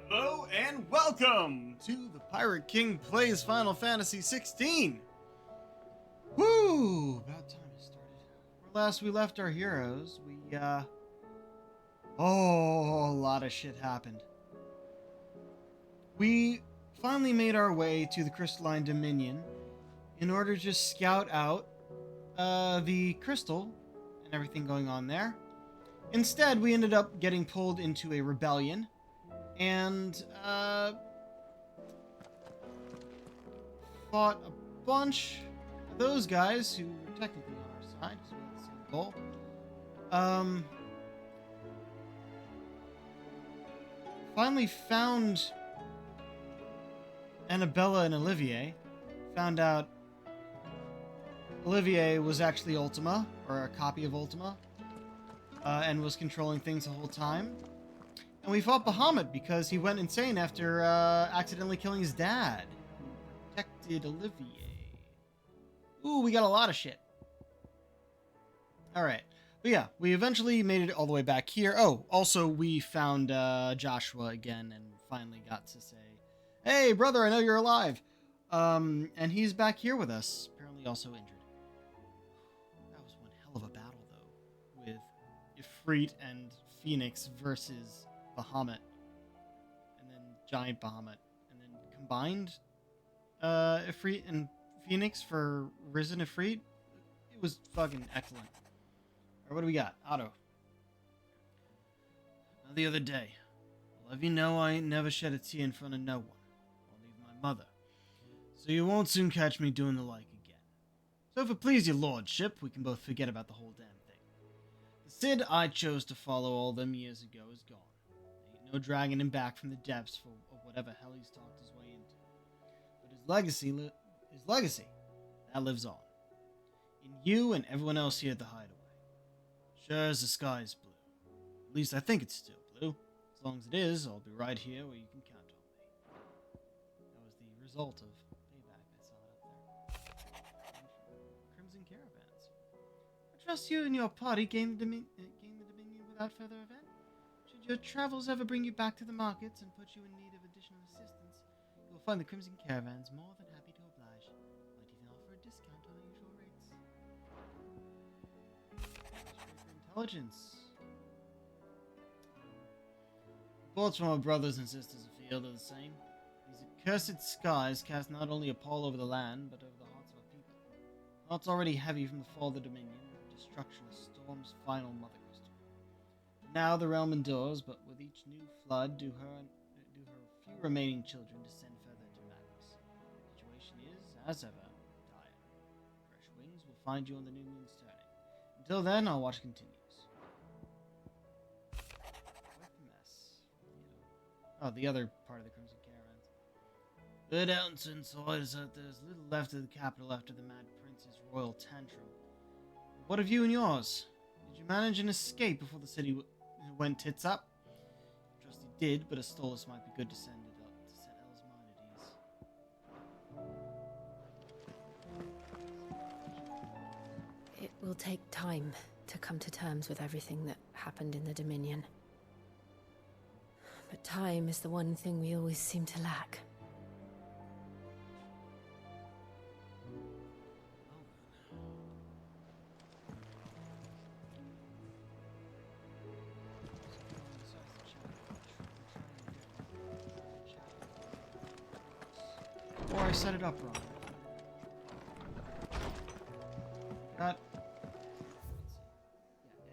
Hello and welcome to the Pirate King Plays Final Fantasy XVI. Woo! About time it started. Where last we left our heroes, a lot of shit happened. We finally made our way to the Crystalline Dominion in order to scout out the crystal and everything going on there. Instead, we ended up getting pulled into a rebellion and fought a bunch of those guys who were technically on our side because we had the same goal. Finally found Annabella and Olivier. Found out Olivier was actually Ultima, or a copy of Ultima, and was controlling things the whole time. And we fought Bahamut because he went insane after accidentally killing his dad, who protected Olivier. Ooh, we got a lot of shit. Alright. But yeah, we eventually made it all the way back here. Oh, also we found Joshua again and finally got to say, "Hey, brother, I know you're alive." And he's back here with us, apparently also injured. That was one hell of a battle, though, with Ifrit and Phoenix versus Bahamut, and then Giant Bahamut, and then combined Ifrit and Phoenix for Risen Ifrit. It was fucking excellent. Alright, what do we got? Otto. The other day, I'll have you know I ain't never shed a tear in front of no one, only my mother. So you won't soon catch me doing the like again. So if it please your lordship, we can both forget about the whole damn thing. The Cid I chose to follow all them years ago is gone. Ain't no dragging him back from the depths for whatever hell he's talked his way into. But his legacy, that lives on. In you and everyone else here at the Hideaway. Sure as the sky is blue. At least I think it's still blue. As long as it is, I'll be right here where you can count on me. That was the result of payback. I saw it up there. Crimson Caravans. I trust you and your party gain the Dominion without further event. Should your travels ever bring you back to the markets and put you in need of additional assistance, you will find the Crimson Caravans more than happy to oblige. Might even offer a discount on the usual rates. Intelligence. Reports from our brothers and sisters afield are the same. These accursed skies cast not only a pall over the land, but over the hearts of our people. Hearts already heavy from the fall of the Dominion, the destruction of Storm's final mother crystal. Now the realm endures, but with each new flood do her few remaining children descend further to madness. The situation is, as ever, dire. Fresh wings will find you on the new moon's turning. Until then, our watch continues. Oh, the other part of the Crimson Caravans. Good Elton saw is that there's little left of the capital after the Mad Prince's royal tantrum. What of you and yours? Did you manage an escape before the city went tits up? Trust you did, but a Stolas might be good to send it up to set Elle's mind at ease. It will take time to come to terms with everything that happened in the Dominion. But time is the one thing we always seem to lack. Or I set it up wrong. Got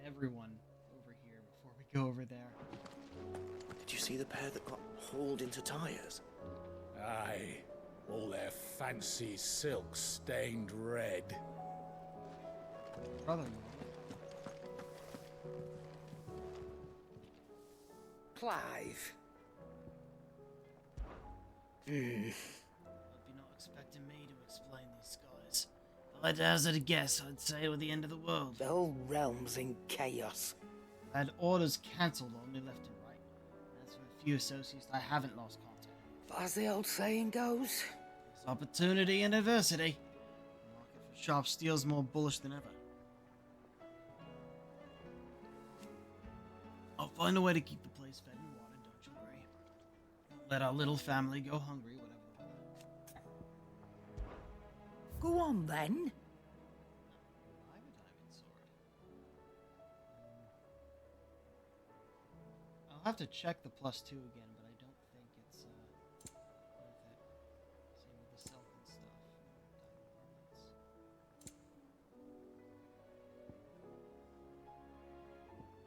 everyone over here before we go over there. Did you see the pair that got hauled into tires? Aye, all their fancy silk stained red. Brother. Clive. Hope you're not expecting me to explain these skies. If I'd hazard a guess, I'd say we're the end of the world. The whole realm's in chaos. I had orders cancelled on me left and right. As for the few associates, I haven't lost contact. But as the old saying goes, There's opportunity and adversity. The market for sharp steel's more bullish than ever. I'll find a way to keep the place fed. Let our little family go hungry, whatever the weather. Go on then. I have a diamond sword. I'll have to check the +2 again, but I don't think it's worth it. Same with the silk and stuff. Diamond ornaments.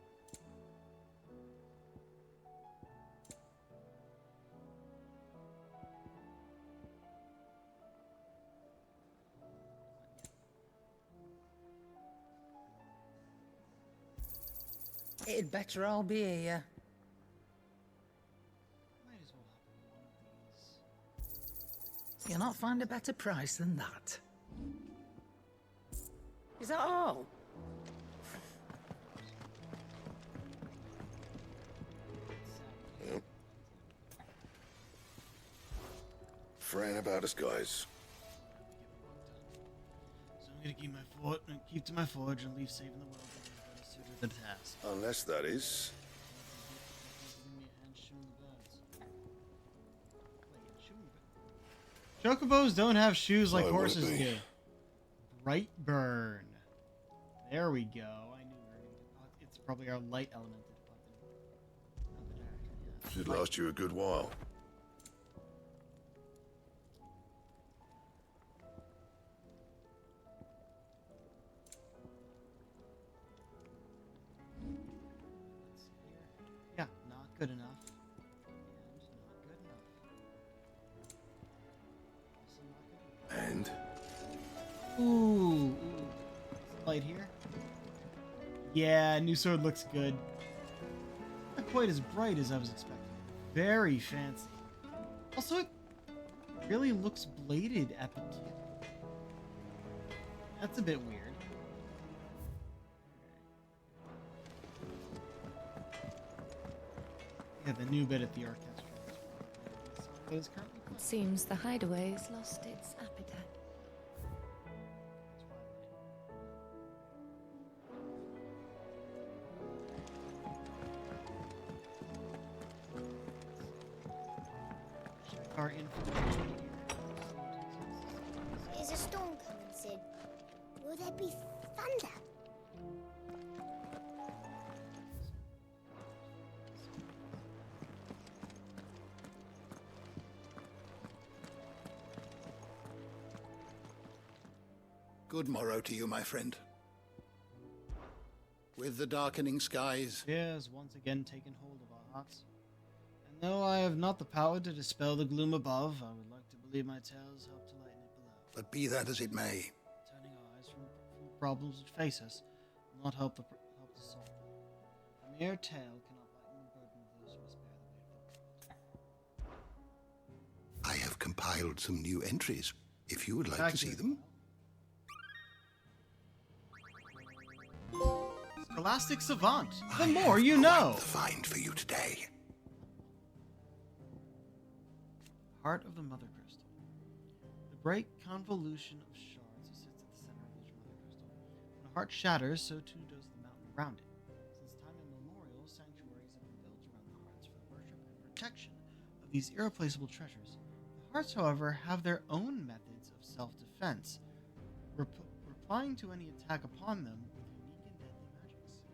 It'd better all be here. Might as well have one of these. You'll not find a better price than that. Is that all? Fran about us, guys. So I'm gonna keep to my forge and leave saving the world better suited than task. Unless that is. Chocobos don't have shoes like So it would horses be. do. Bright burn. There we go. I knew we were gonna do. It's probably our light element that not the dark. Yeah. Should last you a good while. Let's see here. Yeah, not good enough. And not good enough. Also not good enough. And Ooh. Light here. Yeah, new sword looks good. Not quite as bright as I was expecting. Very fancy. Also, it really looks bladed at the tip. That's a bit weird. Yeah, the new bit at the orchestra. Is currently It seems the hideaway has lost its appetite. Our infantry Is a storm coming, Sid? Will there be thunder? Good morrow to you, my friend. With the darkening skies, has once again taken hold of our hearts. And though I have not the power to dispel the gloom above, I would like to believe my tales help to lighten it below. but be that as it may, Turning our eyes from problems which face us will not help to solve them. A mere tale cannot lighten the burden of those who must bear the weight of the world. I have compiled some new entries, if you would like to see them. Scholastic Savant. The I more have you quite know. the find for you today. Heart of the Mother Crystal. The bright convolution of shards sits at the center of each Mother Crystal. When a heart shatters, so too does the mountain around it. Since time immemorial, sanctuaries have been built around the hearts for the worship and protection of these irreplaceable treasures. The hearts, however, have their own methods of self-defense, replying to any attack upon them with unique and deadly magics.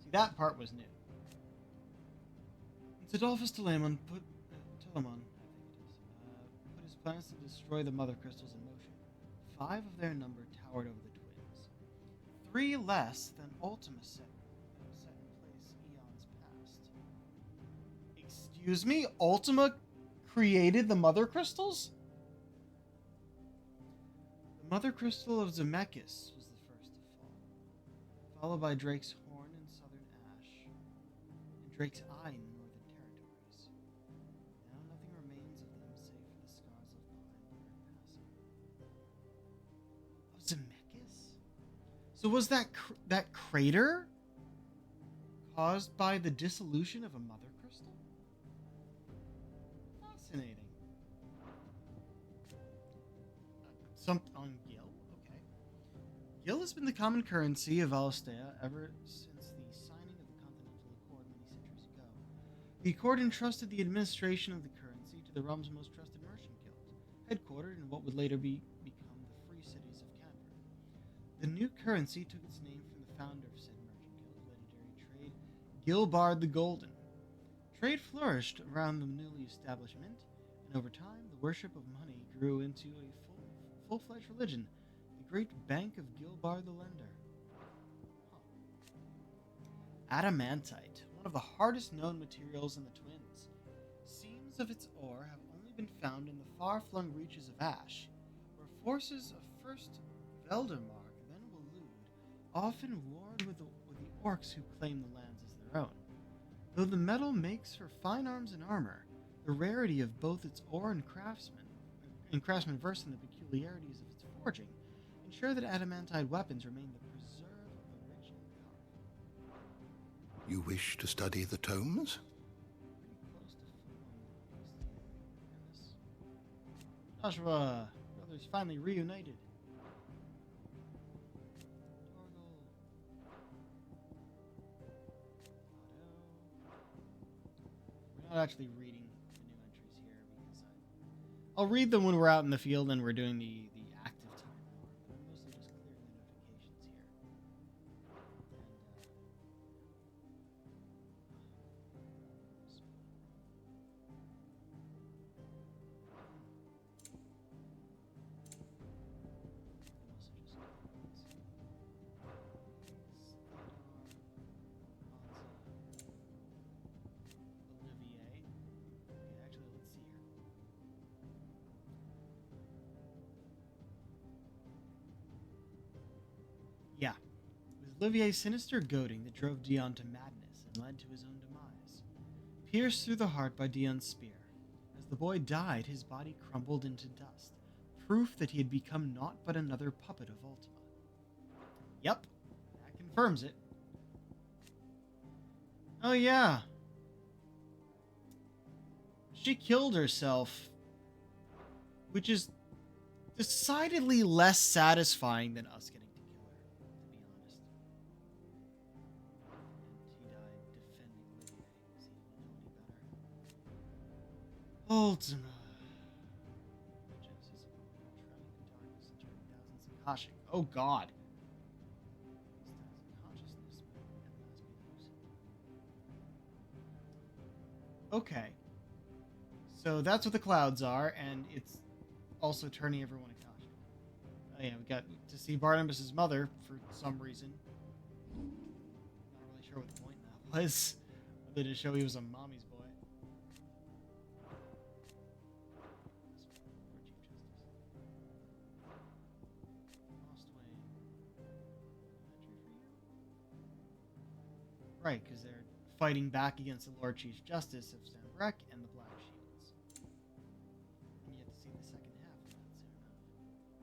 See, that part was new. Adolphus Telamon put his plans to destroy the Mother Crystals in motion. 5 of their number towered over the twins. 3 less than Ultima set in place eons past. Excuse me? Ultima created the Mother Crystals? The Mother Crystal of Zemeckis was the first to fall, followed by Drake's Horn in southern Ash, and Drake's Eye in the northern territories. Now nothing remains of them save for the scars left behind by their passing. Of Zemeckis? So was that crater caused by the dissolution of a Mother Crystal? Fascinating. On Gil? Okay. Gil has been the common currency of Alastea ever since the signing of the Continental Accord many centuries ago. The court entrusted the administration of the currency to the realm's most trusted merchant guild, headquartered in what would later become the Free Cities of Canberra. The new currency took its name from the founder of said merchant guild, legendary trade Gilbard the Golden. Trade flourished around the newly established mint, and over time, the worship of money grew into a full-fledged religion, the Great Bank of Gilbard the Lender. Adamantite, one of the hardest known materials in the Twins. Seams of its ore have only been found in the far-flung reaches of Ash, where forces of First Veldermark, then Waloed, often warred with the orcs who claim the lands as their own. Though the metal makes for fine arms and armor, the rarity of both its ore and craftsmen versed in the peculiarities of its forging ensure that adamantite weapons remain the preserve of the rich and powerful. You wish to study the tomes? Pretty close to full on Joshua, brothers finally reunited. We're not actually reading the new entries here because I'll read them when we're out in the field and we're doing the active time war, but I'm mostly just clearing the notifications here. Olivier. Okay, actually, let's see here. Yeah. It was Olivier's sinister goading that drove Dion to madness and led to his own demise. Pierced through the heart by Dion's spear, as the boy died, his body crumbled into dust, proof that he had become naught but another puppet of Ultima. Yep, that confirms it. Oh yeah. She killed herself, which is decidedly less satisfying than us getting to kill her, to be honest. And he died defending Olivier because he didn't know any better. Ultima. Genesis of Overworld, shrouding in darkness and turning thousands of Akashic. Oh god. These thousand consciousness may at last be lucid. Okay. So that's what the clouds are, and it's also turning everyone Akashic. Oh yeah, we got to see Barnabas' mother for some reason. Not really sure what the point of that was. Other to show he was a mommy's boy. Right, because they're fighting back against the Lord Chief Justice of Sanbreck and the Black Shields. And you get to see the second half of that soon enough.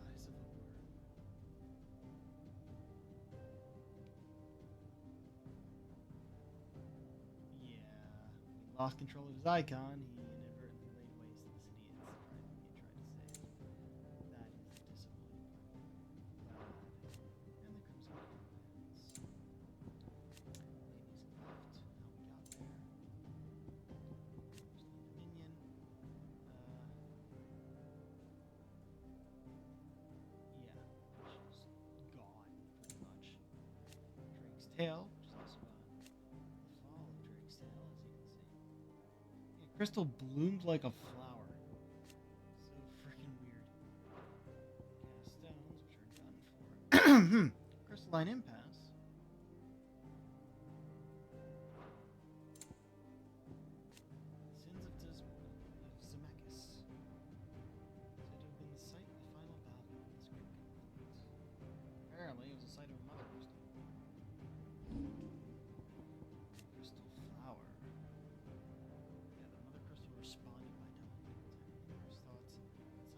Lies of the Word. Yeah, he lost control of his icon. He inadvertently laid waste to the city he tried to save. That is the disappointing part. And the Crimson Lands. Ladies left. How we got there. There's the Dominion. Yeah, which is gone pretty much. Drake's Tail, which is also gone. The fall of Drake's Tail, as you can see. Yeah, Crystal bloomed like a flower. So freaking weird. Cast stones, which are done for. Crystalline Impasse. Sins of Zemeckis. Said to have been the site of the final battle in this great conflict. Apparently, it was the site of a mother crystal. Crystal flower. Yeah, the mother crystal responded by delving into Emperor's thoughts, summoning.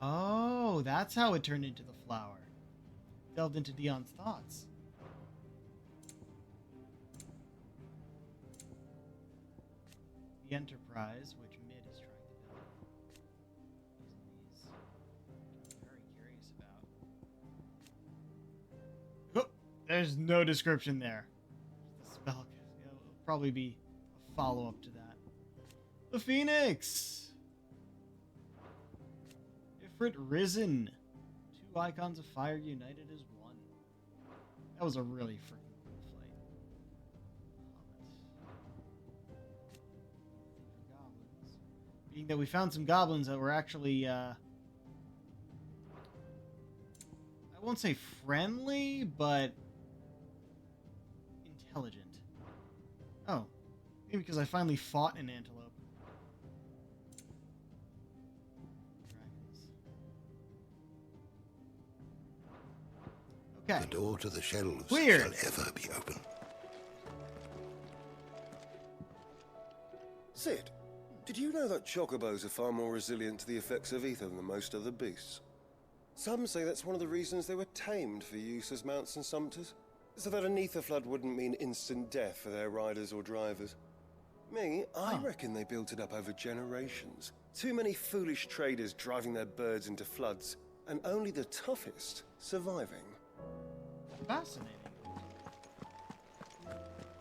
Oh, that's how it turned into the flower. Delved into Dion's thoughts. The Enterprise, which Mid is trying to build. Using these. I'm very curious about. Oh, there's no description there. The spell, it'll probably be a follow-up to that. The Phoenix! Ifrit Risen. 2 icons of fire united as one. That was a really freaking cool fight. Goblins. Being that we found some goblins that were actually, I won't say friendly, but intelligent. Oh, maybe because I finally fought an antelope. Okay. The door to the shelves Weird. shall ever be open. Sid, did you know that chocobos are far more resilient to the effects of ether than most other beasts? Some say that's one of the reasons they were tamed for use as mounts and sumpters, so that an ether flood wouldn't mean instant death for their riders or drivers. Me, I reckon they built it up over generations. Too many foolish traders driving their birds into floods, and only the toughest surviving. Fascinating.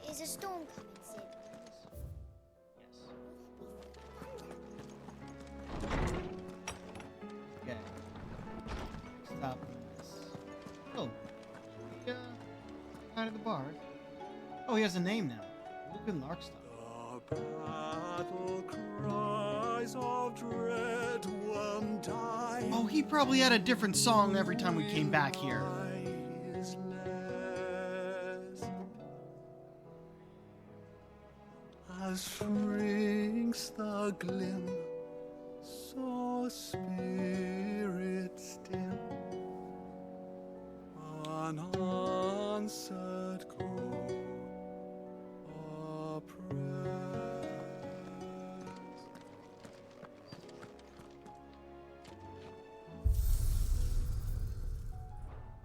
Is a storm coming, Sid? Yes. Okay. Stop this. Oh. Should we, out of the bar? Oh, he has a name now. Lucan Larkstock. The battle cries of dread one time. Oh, he probably had a different song every time we came back here. As shrinks the glim, so spirits dim, unanswered call, oppressed.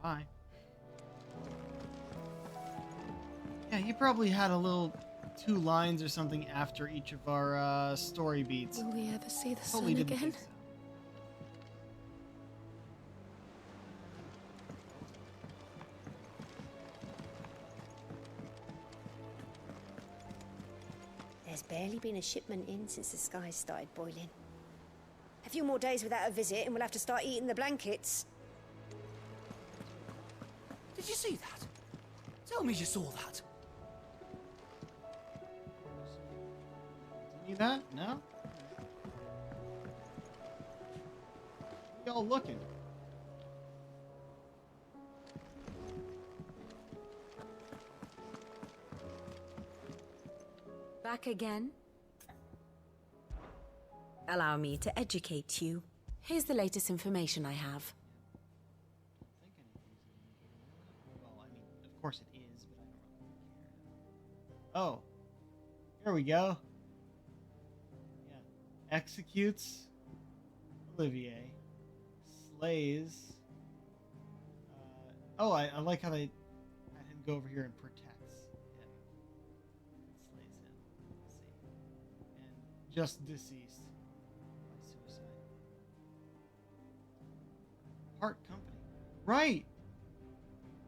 Bye. Yeah, he probably had a little 2 lines or something after each of our story beats. Will we ever see the Totally sun didn't again? think so. There's barely been a shipment in since the skies started boiling. A few more days without a visit and we'll have to start eating the blankets. Did you see that? Tell me you saw that. See that? No? Y'all looking? Back again? Allow me to educate you. Here's the latest information I have. Well, I mean, of course it is, but I don't really care. Oh. Here we go. Yeah. Executes Olivier. Slays. Oh, I like how they had him go over here and protects him. Slays him. Let's see. And just deceased by suicide. Heart Company. Right!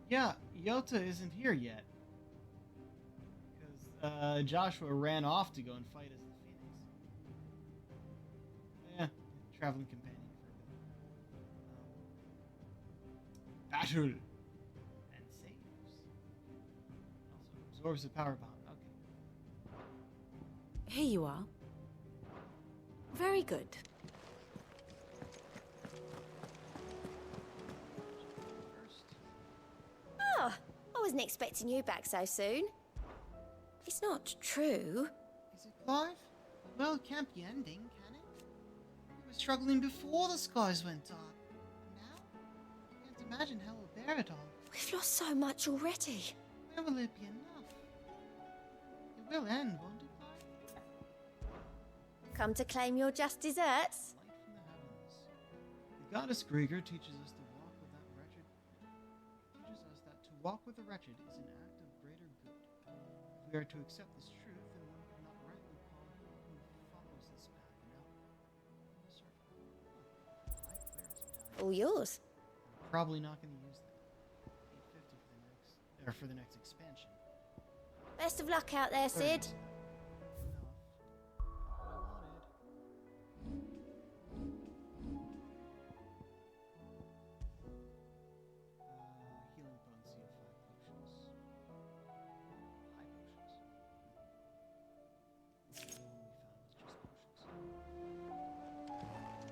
Yeah, Yota isn't here yet. Because Joshua ran off to go and fight as the Phoenix. Yeah, traveling companion for a bit. Battle and saves. Also absorbs the power bomb. Okay. Here you are. Very good. Oh, I wasn't expecting you back so soon. It's not true. Is it Clive? Well, it can't be ending, can it? We were struggling before the skies went dark. And now? Can't imagine how we'll bear it all. We've lost so much already. Where will it be enough? It will end, won't it, Clive? Come to claim your just desserts? Light from the heavens. The goddess Grieger teaches us to walk with that wretched. Teaches us that to walk with the wretched is an act of greater good. If we are to accept this truth, then one cannot rightly call who follows this path an outlaw. My clearance medallion. All yours. Probably not going to use that. 850 for the next, prepare for the next expansion. Best of luck out there, Sid. Healing potency of 5 potions. 5 potions. The other one we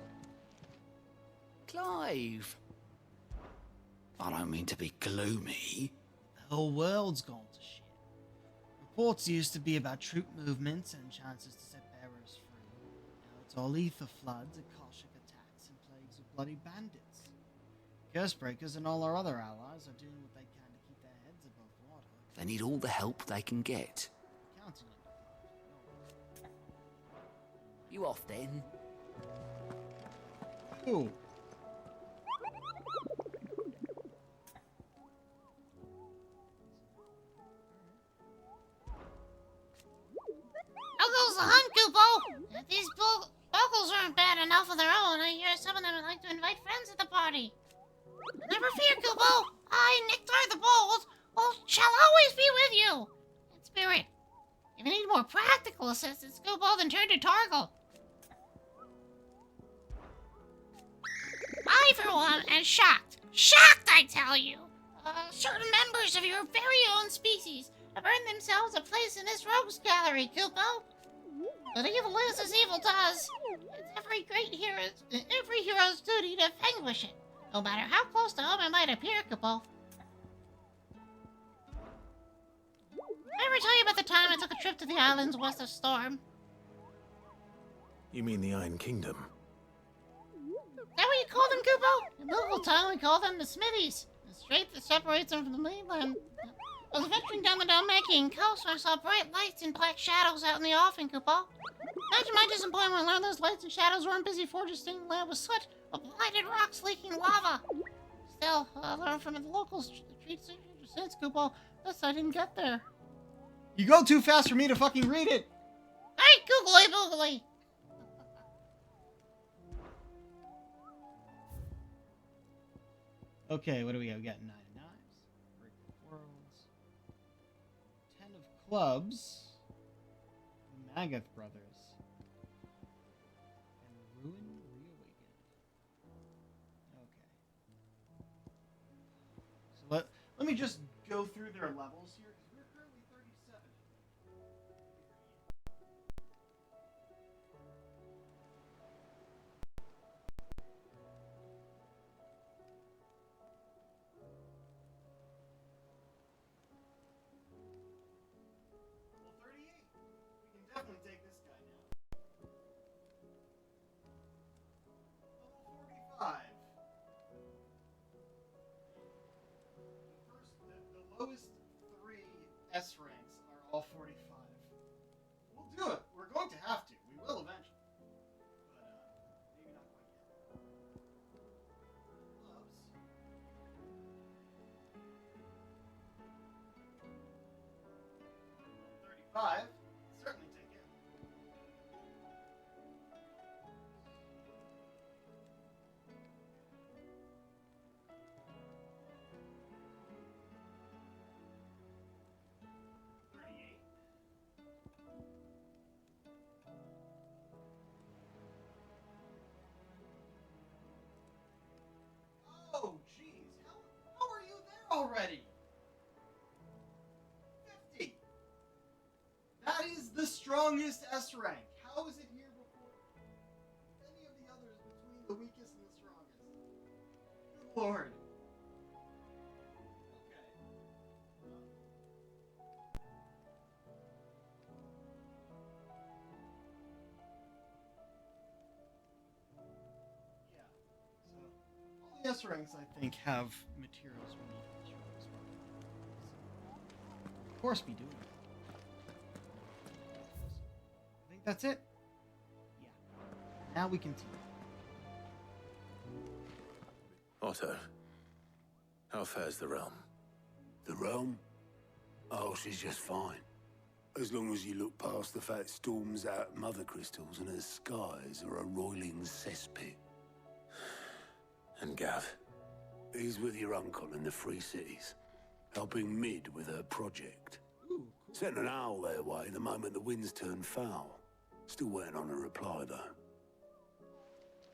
found was just potions. Clive! I don't mean to be gloomy. The whole world's gone to shit. Reports used to be about troop movements and chances to set bearers free. Now it's all ether floods, Akashic attacks, and plagues of bloody bandits. Cursebreakers and all our other allies are doing what they can to keep their heads above water. They need all the help they can get. Counting on You off then? you. Ooh. How goes the hunt, Kupo? If these vocals aren't bad enough of their own, I hear some of them would like to invite friends at the party. Never fear, Kupo. I, Nectar the Bold, shall always be with you. In spirit. If you need more practical assistance, Kupo, then turn to Targle. I, for one, am shocked. Shocked, I tell you. Certain members of your very own species have earned themselves a place in this rogues gallery, Kupo. But evil is as evil does. It's every hero's duty to vanquish it, no matter how close to home it might appear, Kupo. Did I ever tell you about the time I took a trip to the islands west of Storm? You mean the Iron Kingdom? Is that what you call them, Kupo? In local town, we call them the Smithies. The strait that separates them from the mainland. I was venturing down the Dalmatian coast when I saw bright lights and black shadows out in the offing, Kupo. Imagine my disappointment when I learned those lights and shadows weren't busy forging stained land with soot, but blighted rocks leaking lava. Still, I learned from the locals to treat strangers since, Kupo. Thus I didn't get there. You go too fast for me to fucking read it. Hey, googly boogly. Okay, what do we have? We got 9 of knives, break of worlds, 10 of clubs, the Magath brothers, and ruin reawakened. Okay. So let me just go through their levels here, because we're currently 37. Definitely take this guy now. Level 45. The lowest 3 S ranks are all 45. We'll do it. We're going to have to. We will eventually. But, maybe not quite yet. Gloves. 35. Certainly take it. Oh, jeez. How are you there already? 50. That is the strongest S rank. How is it here before any of the others between the weakest and the strongest? Good lord. Yeah. So all the S ranks I think have materials we need for the strongest one. Of course be doing it. I think that's it. Yeah. Now we continue. Otto, how fares the realm? The realm? Oh, she's just fine. As long as you look past the fact storms out mother crystals and her skies are a roiling cesspit. And Gav? He's with your uncle in the Free Cities. helping Mid with her project. Sent an owl their way the moment the winds turned foul. Still waiting on a reply, though.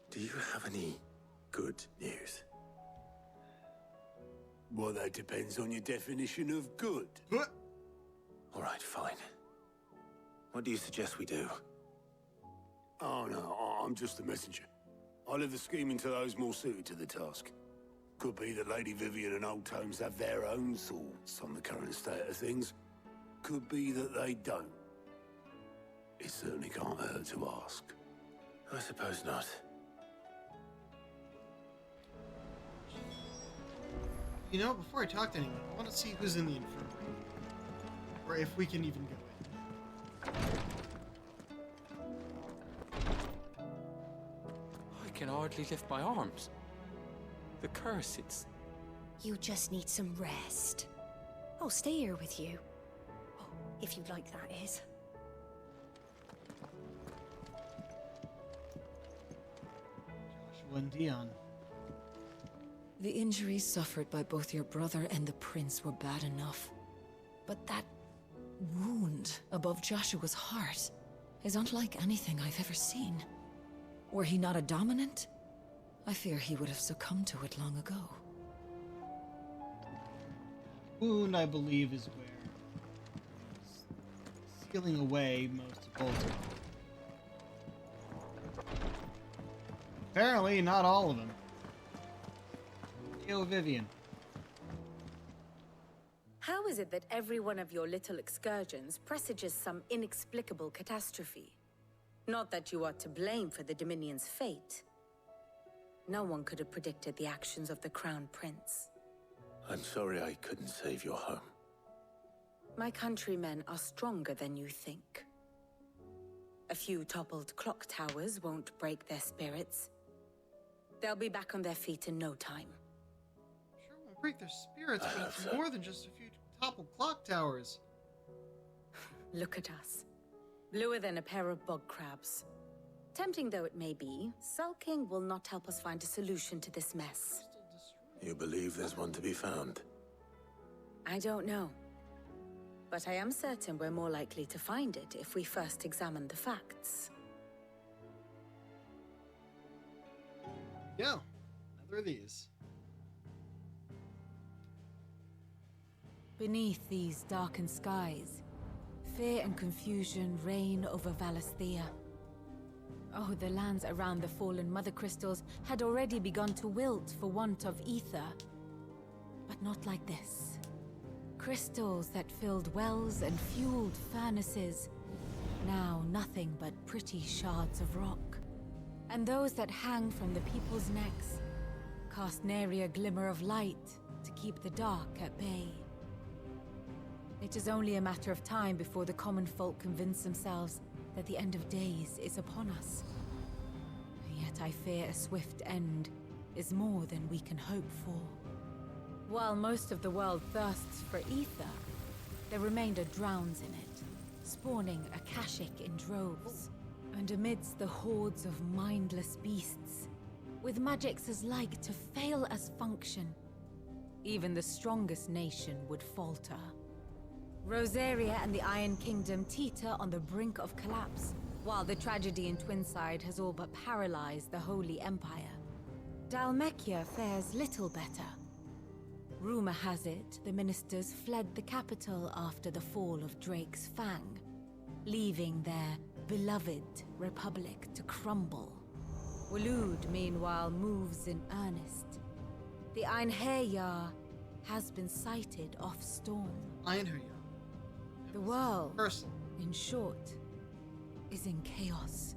Do you have any good news? Well, that depends on your definition of good. All right, fine. What do you suggest we do? Oh, no, I'm just a messenger. I'll leave the scheming to those more suited to the task. Could be that Lady Vivian and Old Tomes have their own thoughts on the current state of things. Could be that they don't. It certainly can't hurt to ask. I suppose not. You know, before I talk to anyone, I want to see who's in the infirmary. Or if we can even go in. I can hardly lift my arms. The curse, it's... You just need some rest. I'll stay here with you. Oh, if you'd like, that is. Joshua and Dion. The injuries suffered by both your brother and the prince were bad enough. But that wound above Joshua's heart is unlike anything I've ever seen. Were he not a dominant, I fear he would have succumbed to it long ago. Wound, I believe, is where he's sealing away most of Baltimore. Apparently, not all of them. Yo, Vivian. How is it that every one of your little excursions presages some inexplicable catastrophe? Not that you are to blame for the Dominion's fate. No one could have predicted the actions of the Crown Prince. I'm sorry I couldn't save your home. My countrymen are stronger than you think. A few toppled clock towers won't break their spirits. They'll be back on their feet in no time. Sure won't break their spirits, but it's more than just a few toppled clock towers. Look at us. Bluer than a pair of bog crabs. Tempting though it may be, sulking will not help us find a solution to this mess. You believe there's one to be found? I don't know. But I am certain we're more likely to find it if we first examine the facts. Yeah, another of these. Beneath these darkened skies, fear and confusion reign over Valisthea. Oh, the lands around the fallen mother crystals had already begun to wilt for want of ether. But not like this. Crystals that filled wells and fueled furnaces. Now nothing but pretty shards of rock. And those that hang from the people's necks cast nary a glimmer of light to keep the dark at bay. It is only a matter of time before the common folk convince themselves that the end of days is upon us. Yet I fear a swift end is more than we can hope for. While most of the world thirsts for ether, the remainder drowns in it, spawning Akashic in droves. And amidst the hordes of mindless beasts, with magics as like to fail as function, even the strongest nation would falter. Rosaria and the Iron Kingdom teeter on the brink of collapse, while the tragedy in Twinside has all but paralyzed the Holy Empire. Dalmekia fares little better. Rumor has it the ministers fled the capital after the fall of Drake's Fang, leaving their beloved republic to crumble. Waloed, meanwhile, moves in earnest. The Einherjar has been sighted off Storm. Einherjar. The world, in short, is in chaos.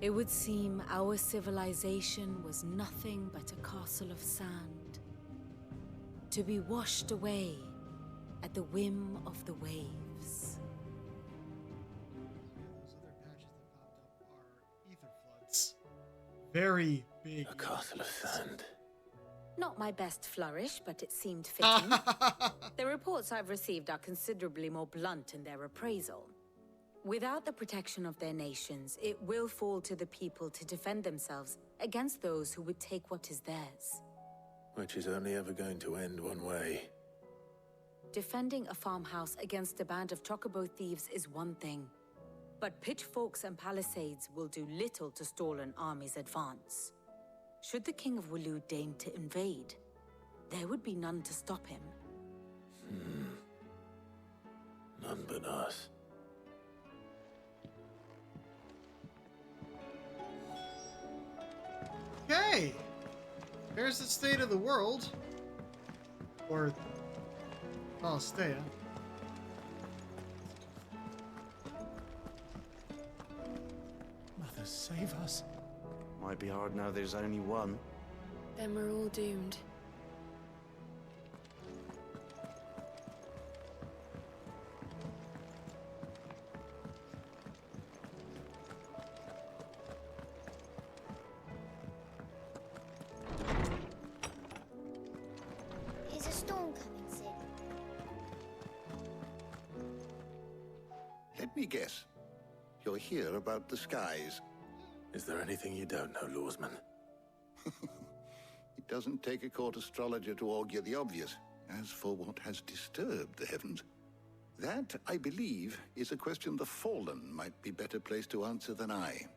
It would seem our civilization was nothing but a castle of sand, to be washed away at the whim of the waves. Those other patches that popped up are ether floods. Very big. A castle of sand. Not my best flourish, but it seemed fitting. The reports I've received are considerably more blunt in their appraisal. Without the protection of their nations, it will fall to the people to defend themselves against those who would take what is theirs. Which is only ever going to end one way. Defending a farmhouse against a band of chocobo thieves is one thing, but pitchforks and palisades will do little to stall an army's advance. Should the King of Wulu deign to invade, there would be none to stop him. None but us. Okay! There's the state of the world. Or Palestea. Mother, save us. Might be hard now there's only one. Then we're all doomed. Is a storm coming, Sid? Let me guess. You're here about the skies. Is there anything you don't know, Lawsman? It doesn't take a court astrologer to augur the obvious. As for what has disturbed the heavens, that, I believe, is a question the Fallen might be better placed to answer than I.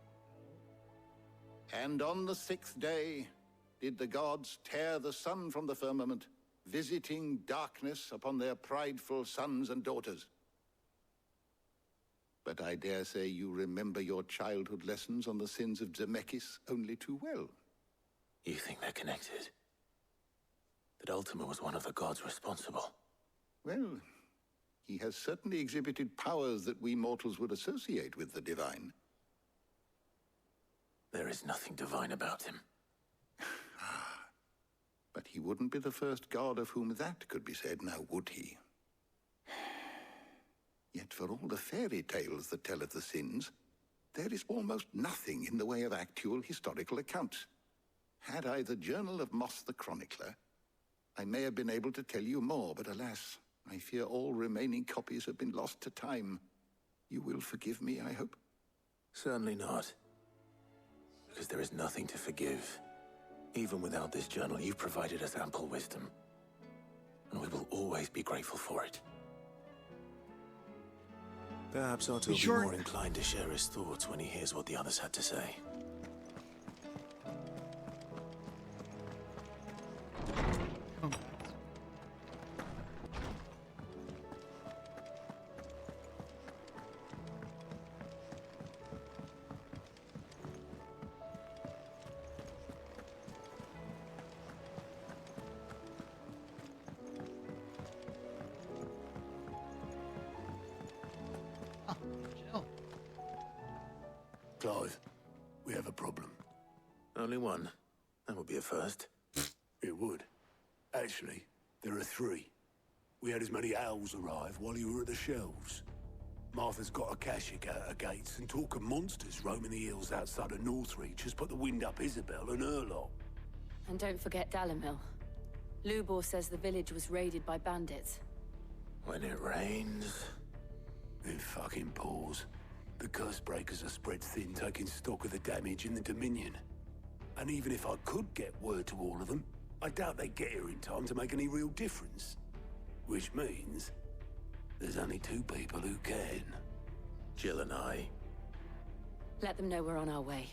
And on the 6th day did the gods tear the sun from the firmament, visiting darkness upon their prideful sons and daughters. But I dare say you remember your childhood lessons on the sins of Zemeckis only too well. You think they're connected? That Ultima was one of the gods responsible? Well, he has certainly exhibited powers that we mortals would associate with the divine. There is nothing divine about him. But he wouldn't be the first god of whom that could be said, now would he? Yet for all the fairy tales that tell of the sins, there is almost nothing in the way of actual historical accounts. Had I the Journal of Moss the Chronicler, I may have been able to tell you more, but alas, I fear all remaining copies have been lost to time. You will forgive me, I hope? Certainly not. Because there is nothing to forgive. Even without this journal, you've provided us ample wisdom. And we will always be grateful for it. Perhaps Otto will be more inclined to share his thoughts when he hears what the others had to say. Clive, we have a problem. Only one. That would be a first. It would. Actually, there are 3. We had as many owls arrive while you were at the shelves. Martha's got a Akashic out her gates, and talk of monsters roaming the hills outside of Northreach has put the wind up Isabel and her lot. And don't forget Dalimil. Lubor says the village was raided by bandits. When it rains... It fucking pours. The curse breakers are spread thin, taking stock of the damage in the Dominion. And even if I could get word to all of them, I doubt they'd get here in time to make any real difference. Which means there's only 2 people who can. Jill and I. Let them know we're on our way.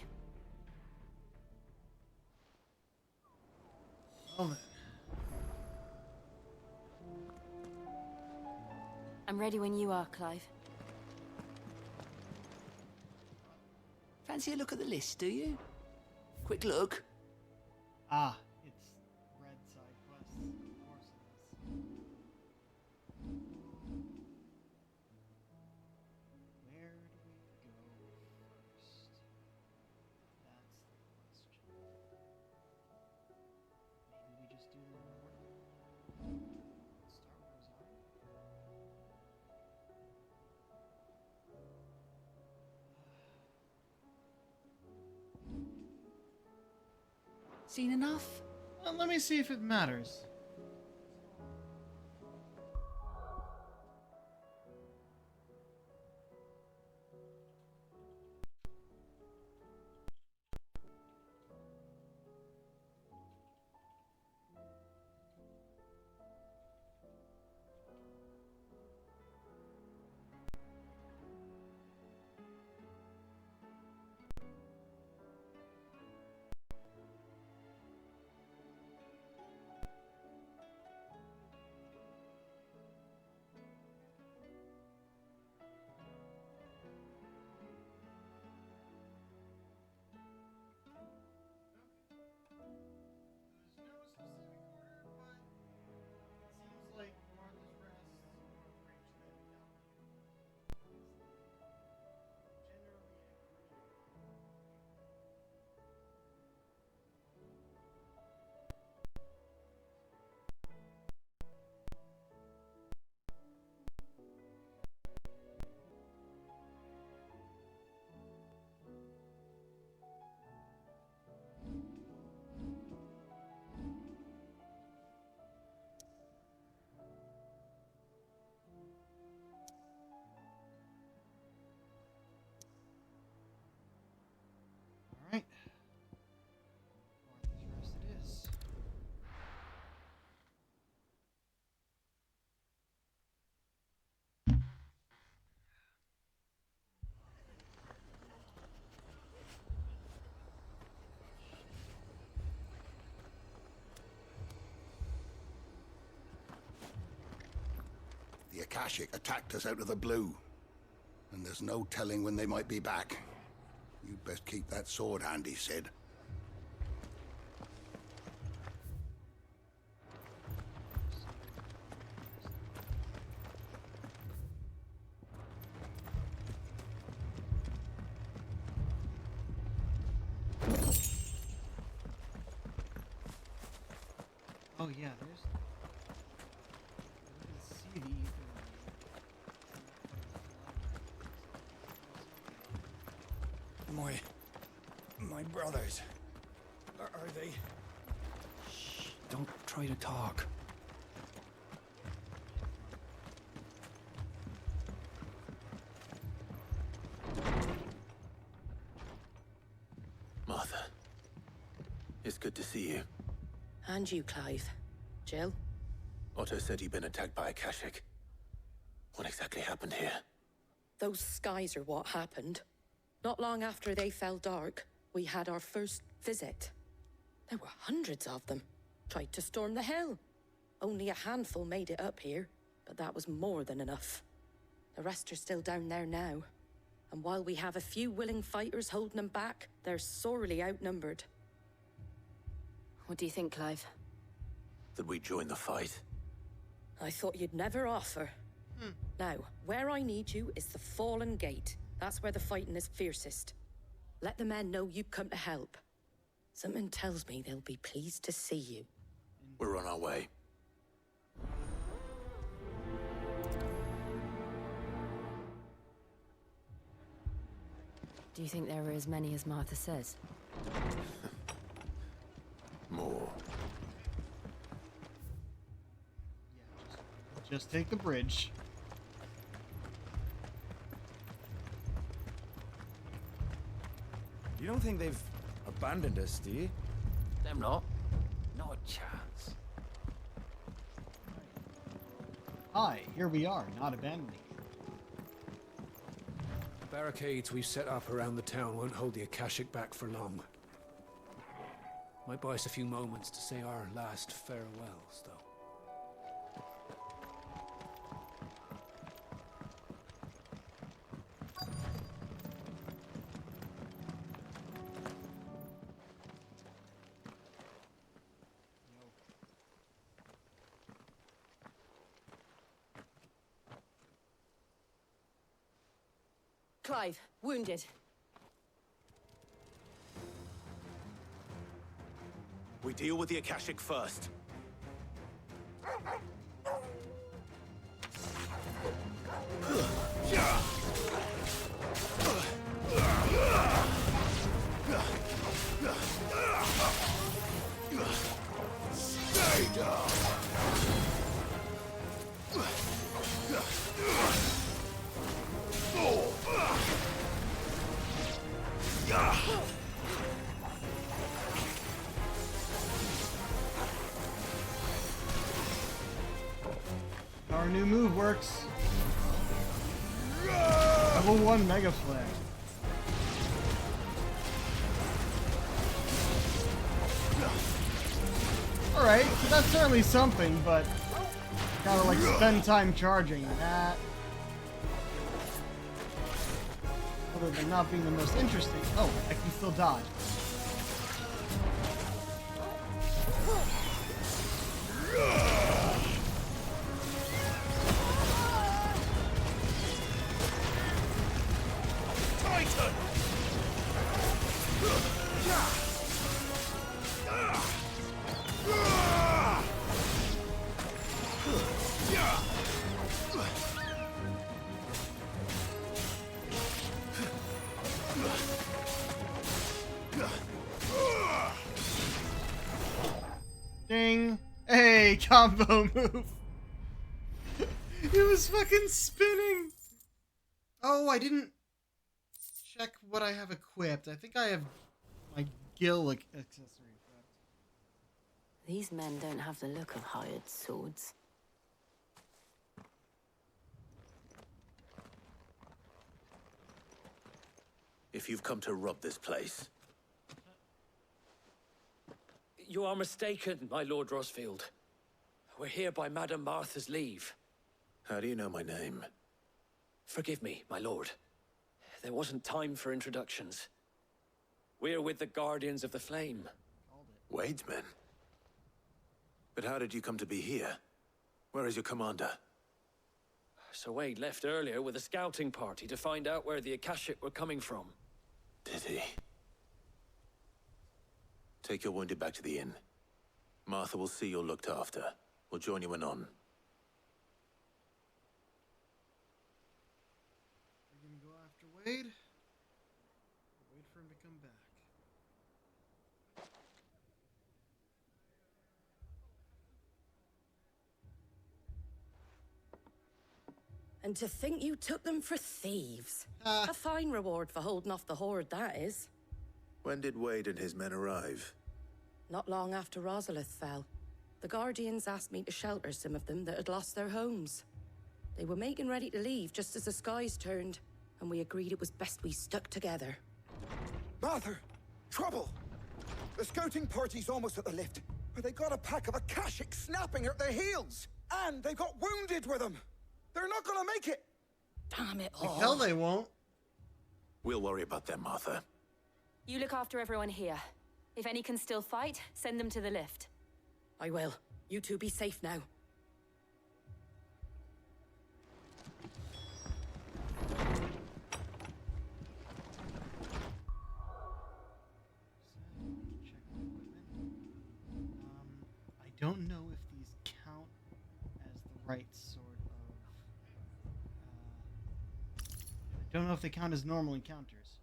Oh, man. I'm ready when you are, Clive. Fancy a look at the list, do you? Quick look. Ah, it's red side quests. Of course it is. Where do we go first? That's the question. Maybe we just do the north. Star Wars on. Seen enough? Well, let me see if it matters. Akashic attacked us out of the blue. And there's no telling when they might be back. You'd best keep that sword handy, Sid. Oh yeah, there's. You can see the ether. My brothers. Are they? Shh, don't try to talk. Martha, it's good to see you. And you, Clive. Jill? Otto said you'd been attacked by Akashic. What exactly happened here? Those skies are what happened. Not long after they fell dark, we had our first visit. There were hundreds of them. Tried to storm the hill. Only a handful made it up here, but that was more than enough. The rest are still down there now. And while we have a few willing fighters holding them back, they're sorely outnumbered. What do you think, Clive? That we join the fight? I thought you'd never offer. Now, where I need you is the Fallen Gate. That's where the fighting is fiercest. Let the men know you've come to help. Something tells me they'll be pleased to see you. We're on our way. Do you think there are as many as Martha says? More. Just take the bridge. You don't think they've abandoned us, do you? Them not. Not a chance. Hi, here we are, not abandoning you. The barricades we've set up around the town won't hold the Akashic back for long. Might buy us a few moments to say our last farewells, though. Clive, wounded. We deal with the Akashic first. Stay down! Our new move works. Level 1 Mega Flare. Alright, so that's certainly something, but gotta like spend time charging that. Other than not being the most interesting. Oh, I can still dodge. Titan! Ding! Hey, combo move! It was fucking spinning! Oh, I didn't check what I have equipped. I think I have my gill accessory equipped. These men don't have the look of hired swords. If you've come to rob this place, You are mistaken, my Lord Rosfield. We're here by Madame Martha's leave. How do you know my name? Forgive me, my lord. There wasn't time for introductions. We're with the Guardians of the Flame. Wade's men? But how did you come to be here? Where is your commander? Sir Wade left earlier with a scouting party to find out where the Akashic were coming from. Did he? Take your wounded back to the inn. Martha will see you're looked after. We'll join you anon. We're gonna go after Wade. Wait for him to come back. And to think you took them for thieves. A fine reward for holding off the horde, that is. When did Wade and his men arrive? Not long after Rosalith fell. The Guardians asked me to shelter some of them that had lost their homes. They were making ready to leave just as the skies turned, and we agreed it was best we stuck together. Martha! Trouble! The scouting party's almost at the lift, but they got a pack of Akashic snapping at their heels! And they got wounded with them! They're not gonna make it! Damn it Like all. hell they won't. We'll worry about them, Martha. You look after everyone here. If any can still fight, send them to the lift. I will. You two be safe now. I don't know if these count as the right sort of... I don't know if they count as normal encounters.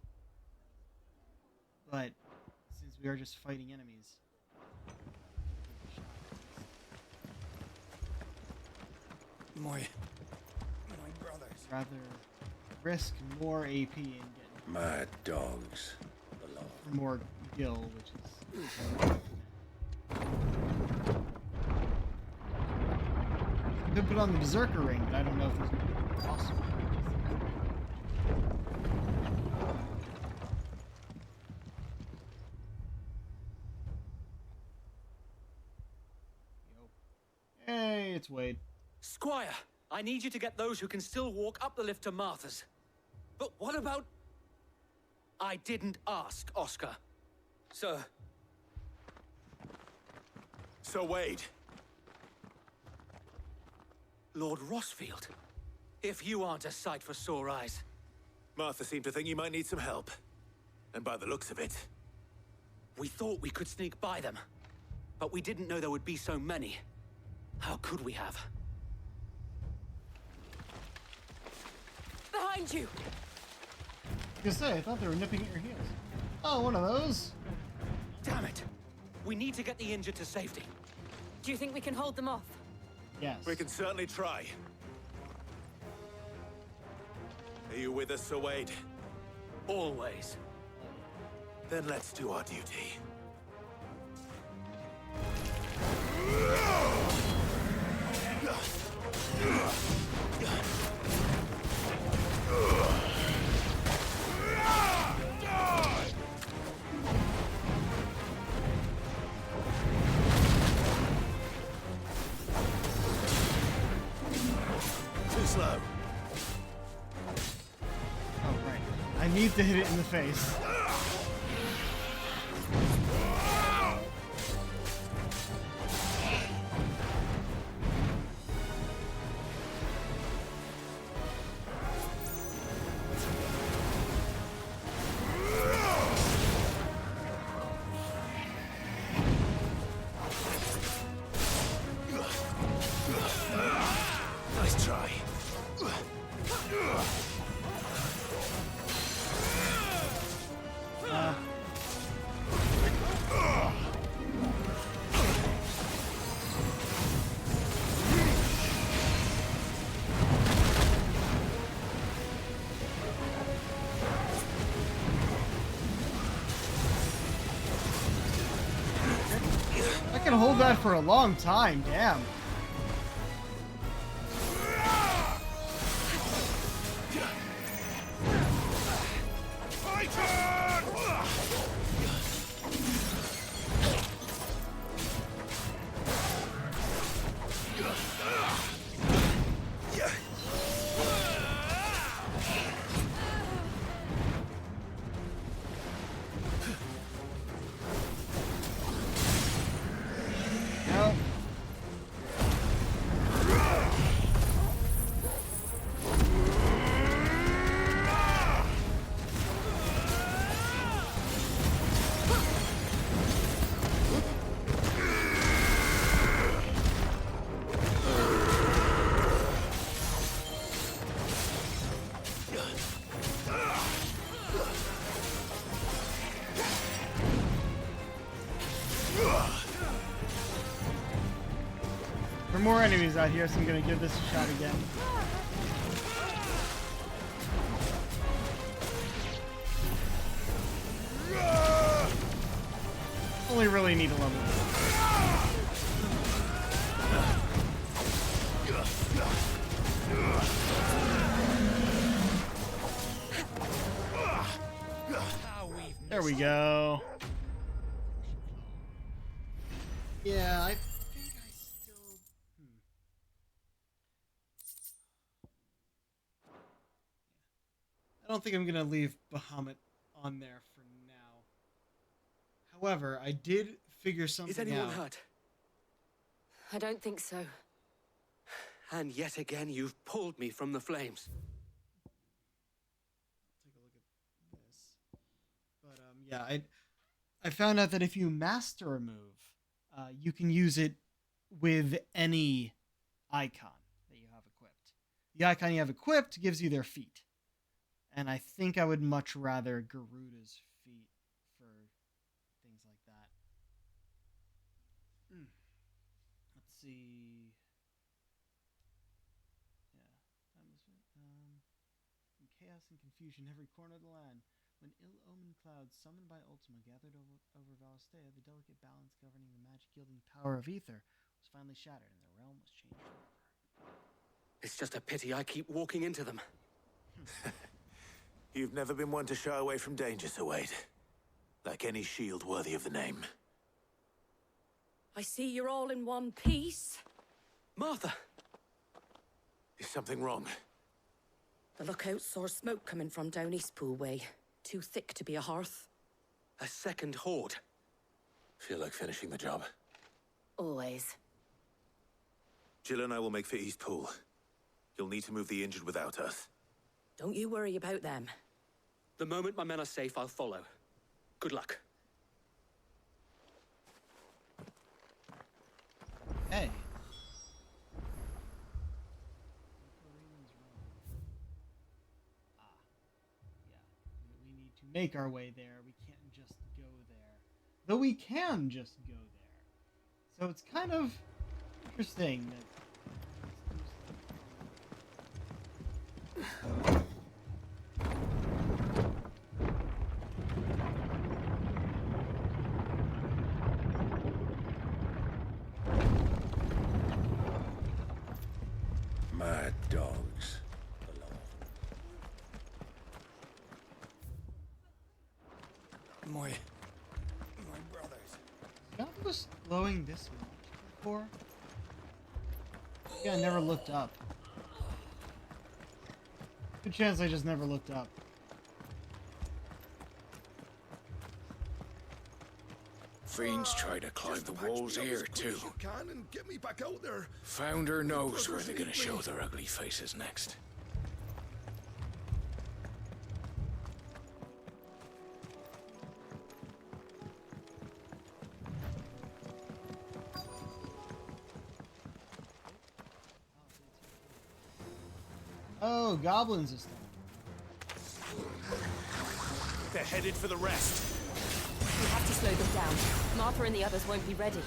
But since we are just fighting enemies... My brothers. Rather risk more AP and get Mad dogs. for more gil, which is... I could put on the Berserker ring, but I don't know if it's possible. Hey, it's Wade. Squire, I need you to get those who can still walk up the lift to Martha's. But what about... I didn't ask, Oscar. Sir. Sir Wade. Lord Rossfield. If you aren't a sight for sore eyes. Martha seemed to think you might need some help. And by the looks of it... We thought we could sneak by them. But we didn't know there would be so many. How could we have? Behind you! I was gonna say, I thought they were nipping at your heels. Oh, one of those? Damn it! We need to get the injured to safety. Do you think we can hold them off? Yes. We can certainly try. Are you with us, Sir Wade? Always. Then let's do our duty. Too slow. Oh, right. I need to hit it in the face. Nice try. I can hold that for a long time, damn. more enemies out here, so I'm gonna give this a shot again. Only really need a level. There we go. Yeah, I think I still... I don't think I'm going to leave Bahamut on there for now. However, I did figure something out. Is anyone hurt? I don't think so. And yet again, you've pulled me from the flames. Take a look at this. But yeah, I found out that if you master a move, you can use it with any icon that you have equipped. The icon you have equipped gives you their feet. And I think I would much rather Garuda's feet for things like that. Let's see. Yeah. In chaos and confusion every corner of the land. When ill-omened clouds summoned by Ultima gathered over Valisthea, the delicate balance governing the magic-yielding power of ether was finally shattered, and the realm was changed forever. It's just a pity I keep walking into them. You've never been one to shy away from danger, Sir Wade. Like any shield worthy of the name. I see you're all in one piece. Martha! Is something wrong? The lookout saw smoke coming from down Eastpool way. Too thick to be a hearth. A second horde. Feel like finishing the job? Always. Jill and I will make for Eastpool. You'll need to move the injured without us. Don't you worry about them. The moment my men are safe, I'll follow. Good luck. Hey. We need to make our way there. We can't just go there. Though we can just go there. So it's kind of interesting that... Mad dogs. My brothers. God was glowing this much before? Yeah, I never looked up. Good chance I just never looked up. Fiends try to climb the walls here, too. You can and get me back out there. Founder knows where they're gonna show their ugly faces next. Oh, goblins this time. They're headed for the rest. We have to slow them down. Martha and the others won't be ready.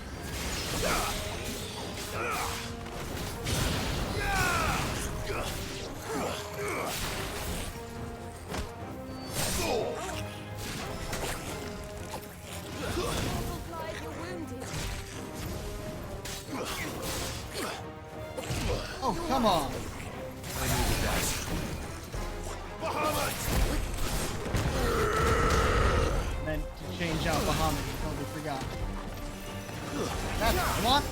Oh, come on. I needed that. Bahamut! Meant to change out Bahamut. Totally forgot. That's what I want.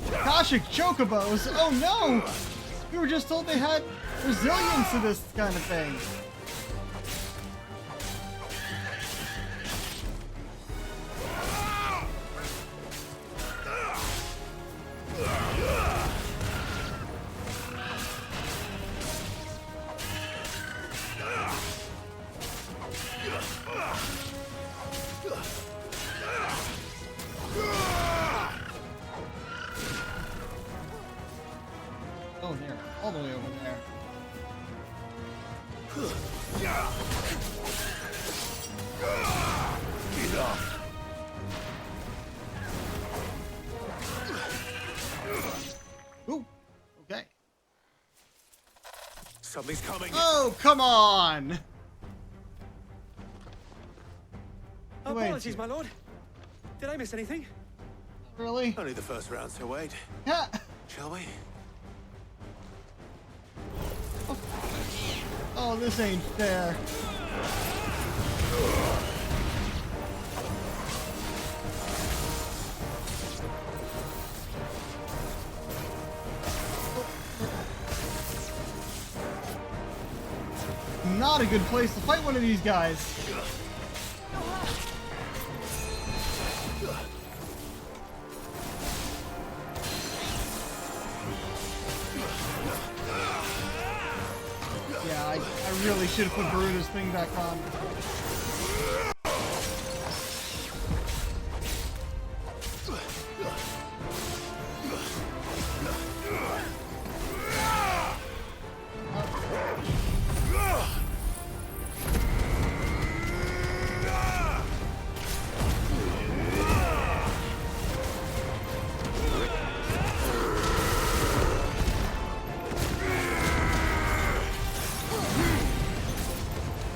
Akashic Chocobos! Oh no! We were just told they had resilience to this kind of thing. Oh, there. All the way over there. Enough. Something's coming. Oh, come on! Apologies, my lord. Did I miss anything? Really? Only the first round, so wait. Yeah. Shall we? Oh, this ain't fair. Not a good place to fight one of these guys. Yeah, I really should have put Baruda's thing back on.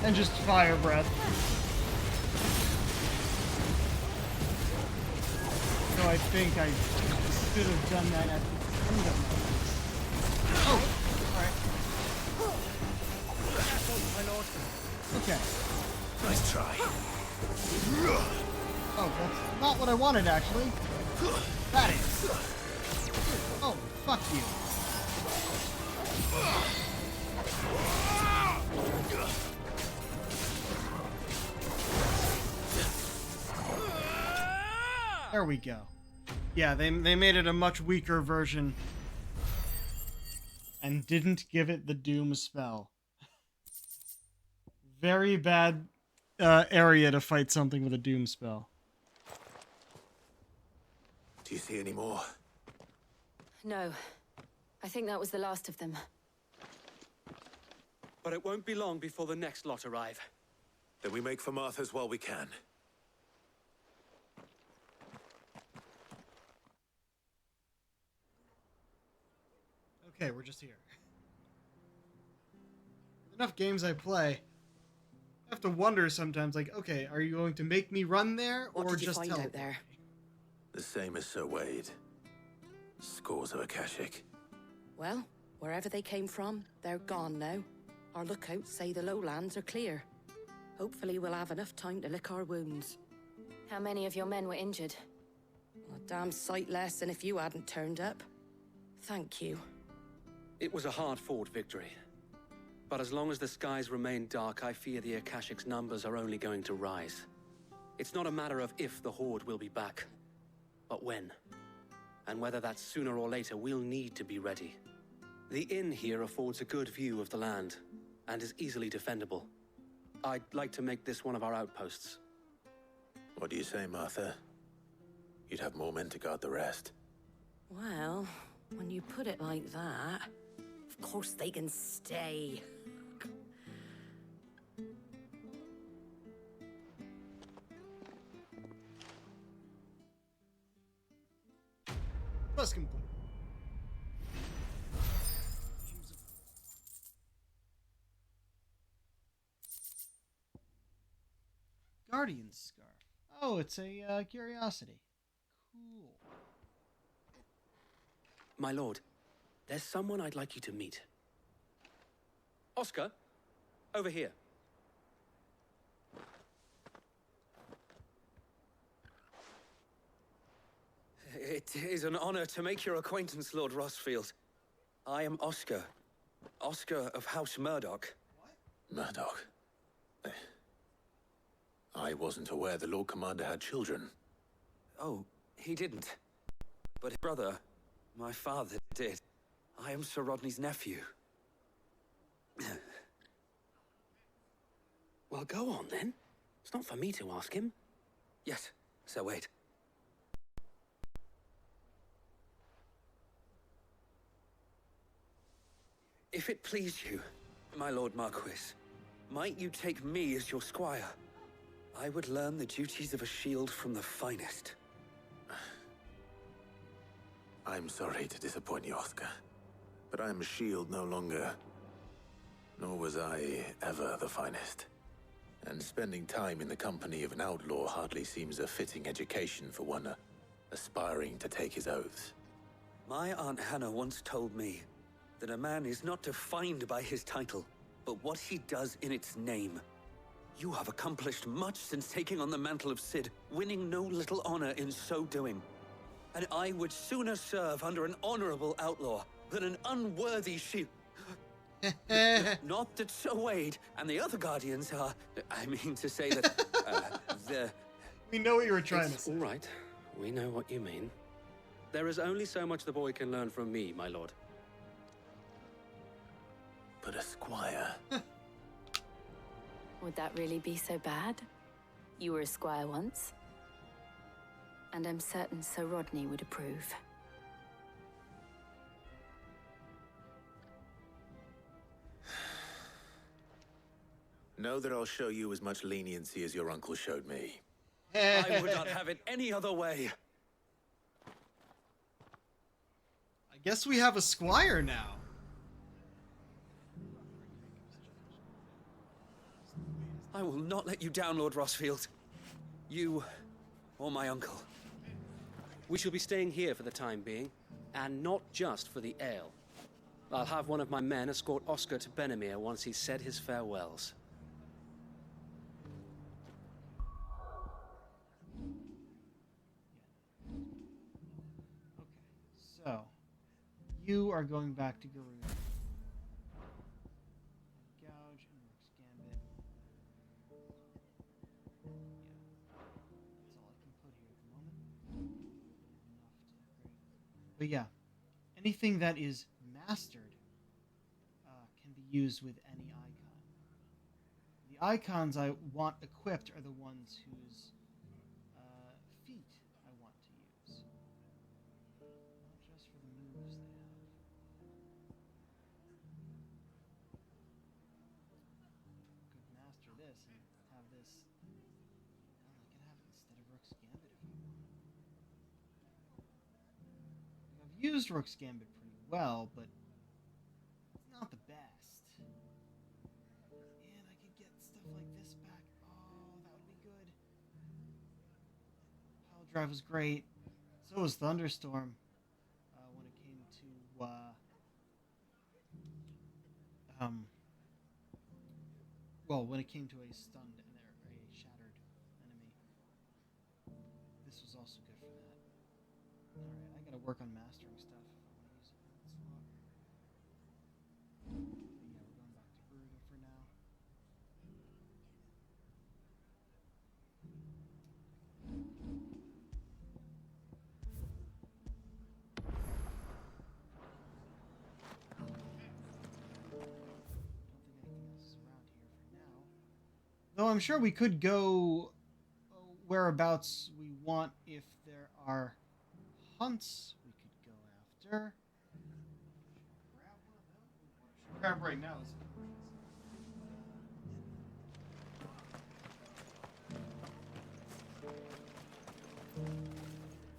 And just fire breath. So I think I should have done that at the end of my... Oh! Alright. My lord. Okay. Nice try. Oh, that's not what I wanted, actually. That is. Oh, fuck you. There we go. Yeah, they made it a much weaker version. And didn't give it the Doom spell. Very bad area to fight something with a Doom spell. Do you see any more? No. I think that was the last of them. But it won't be long before the next lot arrive. Then we make for Martha's while we can. Okay, we're just here. Enough games I play, I have to wonder sometimes, like, okay, are you going to make me run there, or just tell me? There? The same as Sir Wade. Scores of Akashic. Well, wherever they came from, they're gone now. Our lookouts say the lowlands are clear. Hopefully we'll have enough time to lick our wounds. How many of your men were injured? A damn sight less than if you hadn't turned up. Thank you. It was a hard-fought victory. But as long as the skies remain dark, I fear the Akashic's numbers are only going to rise. It's not a matter of if the Horde will be back, but when. And whether that's sooner or later, we'll need to be ready. The inn here affords a good view of the land, and is easily defendable. I'd like to make this one of our outposts. What do you say, Martha? You'd have more men to guard the rest. Well, when you put it like that, of course they can stay. Quest complete. Guardian's Scarf. Oh, it's a curiosity. Cool. My lord, there's someone I'd like you to meet. Oscar, over here. It is an honor to make your acquaintance, Lord Rossfield. I am Oscar. Oscar of House Murdoch. Murdoch? I wasn't aware the Lord Commander had children. Oh, he didn't. But his brother, my father, did. I am Sir Rodney's nephew. Well, go on, then. It's not for me to ask him. Yes, Sir Wade. If it please you, my Lord Marquis, might you take me as your squire? I would learn the duties of a shield from the finest. I'm sorry to disappoint you, Oscar, but I am a shield no longer. Nor was I ever the finest. And spending time in the company of an outlaw hardly seems a fitting education for one aspiring to take his oaths. My Aunt Hannah once told me that a man is not defined by his title, but what he does in its name. You have accomplished much since taking on the mantle of Cid, winning no little honor in so doing. And I would sooner serve under an honorable outlaw than an unworthy sheep. Not that Sir Wade and the other guardians are... I mean to say that... We know what you were trying to It's say. all right. We know what you mean. There is only so much the boy can learn from me, my lord. But a squire... Would that really be so bad? You were a squire once. And I'm certain Sir Rodney would approve. Know that I'll show you as much leniency as your uncle showed me. I would not have it any other way. I guess we have a squire now. I will not let you down, Lord Rossfield. You or my uncle. We shall be staying here for the time being, and not just for the ale. I'll have one of my men escort Oscar to Benimir once he's said his farewells. So, you are going back to Garud. Gouge and Rook's Gambit. Yeah, that's all I can put here at the moment. Enough to upgrade. But yeah, anything that is mastered can be used with any icon. The icons I want equipped are the ones whose feet I want to use. Not just for the moves they have. Could master this and have this. Well, I could have it instead of Rook's Gambit if I want. I've used Rook's Gambit pretty well, but it's not the best. And I could get stuff like this back. Oh, that would be good. Pile Drive was great. So was Thunderstorm. When it came to when it came to a stunned or a shattered enemy. This was also good for that. Alright, I gotta work on mastering stuff if I want to use it in that slot. But yeah, we're going back to Brutal for now. Though I'm sure we could go whereabouts we want if there are hunts we could go after. Grab right now.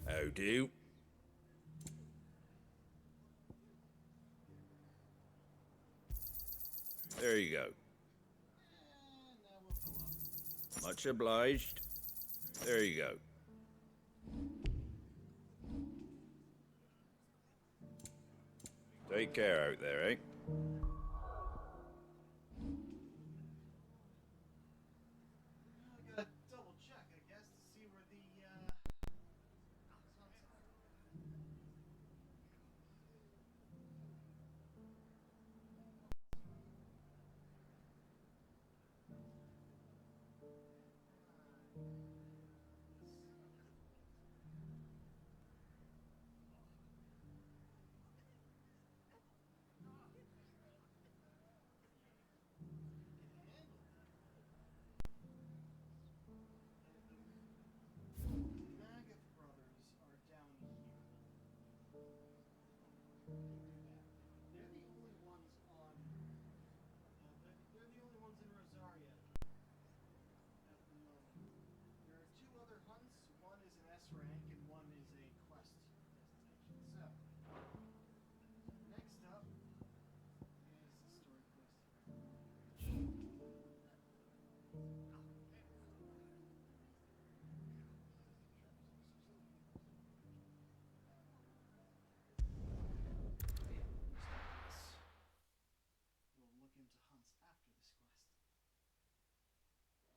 How do? There you go. Much obliged. There you go. Take care out there, eh? I gotta double check, I guess, to see where the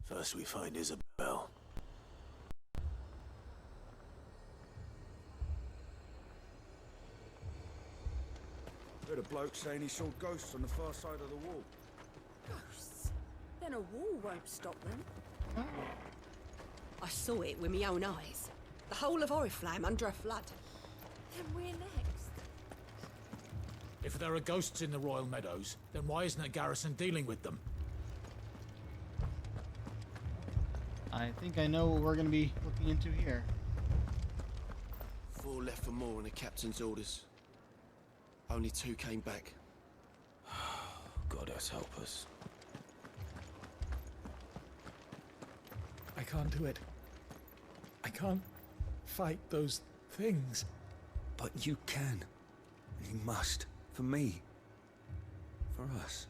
First we find Isabel. Heard a bloke saying he saw ghosts on the far side of the wall. Ghosts? Then a wall won't stop them. I saw it with my own eyes. The whole of Oriflamme under a flood. Then we're next. If there are ghosts in the Royal Meadows, then why isn't a garrison dealing with them? I think I know what we're going to be looking into here. 4 left for more on the captain's orders. Only 2 came back. God help us. I can't do it. I can't fight those things. But you can. You must. For me. For us.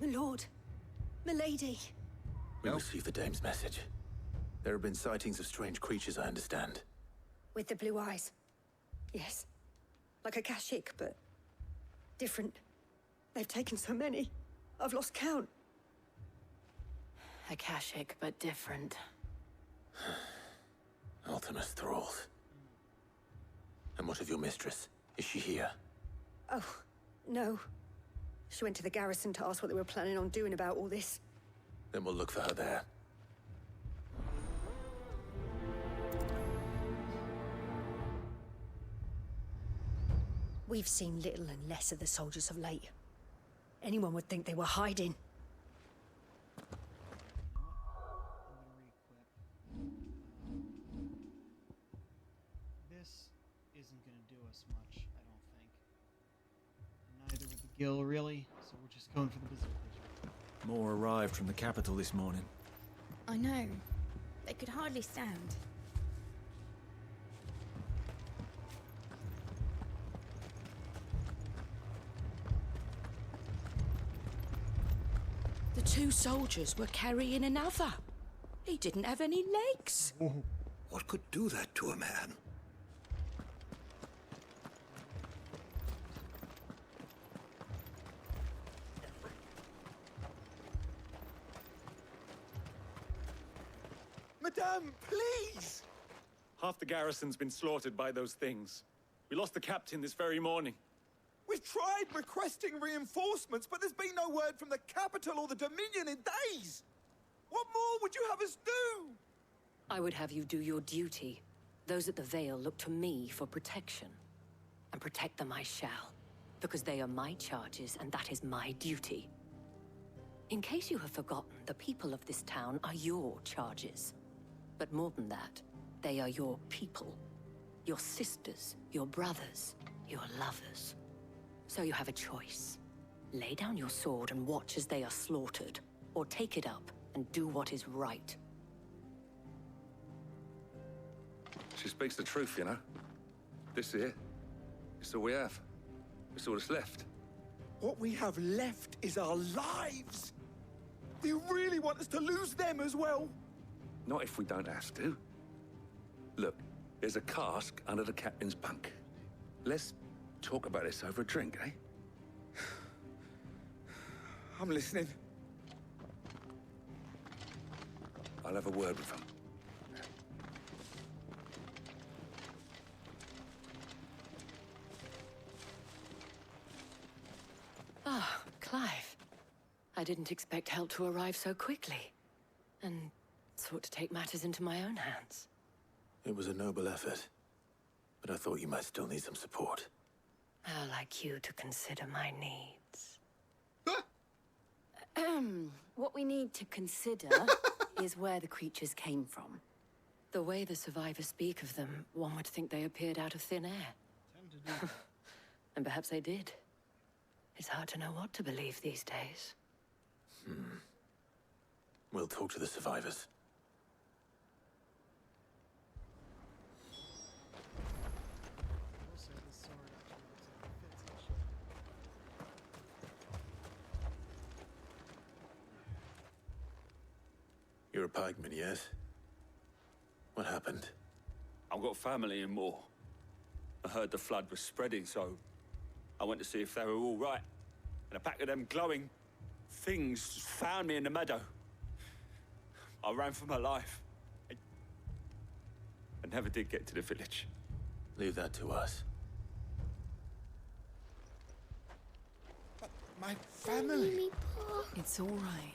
My lord. Milady. We received the dame's message. There have been sightings of strange creatures, I understand. With the blue eyes. Yes. Like a Kashik, but different. They've taken so many. I've lost count. Akashic, but different. Ultimus thralls. And what of your mistress? Is she here? Oh, no. She went to the garrison to ask what they were planning on doing about all this. Then we'll look for her there. We've seen little and less of the soldiers of late. Anyone would think they were hiding. This isn't going to do us much, I don't think. Neither with the Gill, really, so we're just going for the berserkers. More arrived from the capital this morning. I know. They could hardly stand. The 2 soldiers were carrying another. He didn't have any legs. What could do that to a man? Madame, please! Half the garrison's been slaughtered by those things. We lost the captain this very morning. We've tried requesting reinforcements, but there's been no word from the capital or the Dominion in days! What more would you have us do? I would have you do your duty. Those at the Vale look to me for protection. And protect them I shall. Because they are my charges, and that is my duty. In case you have forgotten, the people of this town are your charges. But more than that, they are your people. Your sisters, your brothers, your lovers. So you have a choice. Lay down your sword and watch as they are slaughtered, or take it up and do what is right. She speaks the truth, you know. This here, it's all we have. It's all that's left. What we have left is our lives! Do you really want us to lose them as well? Not if we don't have to. Look, there's a cask under the captain's bunk. Let's talk about this over a drink, eh? I'm listening. I'll have a word with him. Ah, Clive. I didn't expect help to arrive so quickly. And sought to take matters into my own hands. It was a noble effort. But I thought you might still need some support. How like you to consider my needs. What we need to consider is where the creatures came from. The way the survivors speak of them, one would think they appeared out of thin air. And perhaps they did. It's hard to know what to believe these days. We'll talk to the survivors. You're a pikeman, yes? What happened? I've got family in Moor. I heard the flood was spreading, so I went to see if they were all right. And a pack of them glowing things found me in the meadow. I ran for my life. I never did get to the village. Leave that to us. My family. It's all right.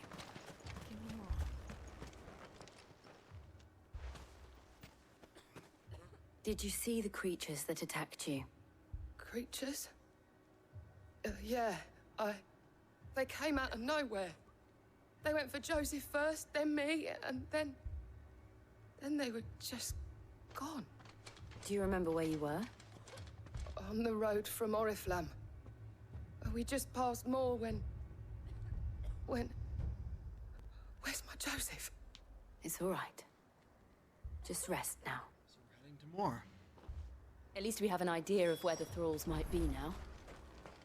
Did you see the creatures that attacked you? Creatures? Yeah, They came out of nowhere. They went for Joseph first, then me, and then they were just gone. Do you remember where you were? On the road from Oriflamme. We just passed Moor when... Where's my Joseph? It's all right. Just rest now. So we're heading to Moor. At least we have an idea of where the thralls might be now.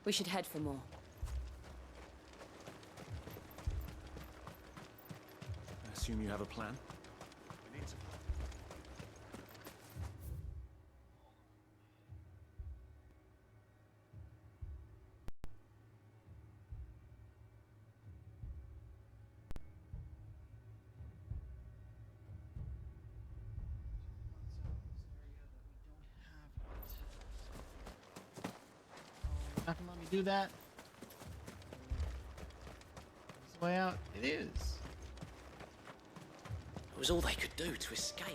We should head for Moor. I assume you have a plan? We need to... Not gonna let me do that. This way out. It is. It was all they could do to escape.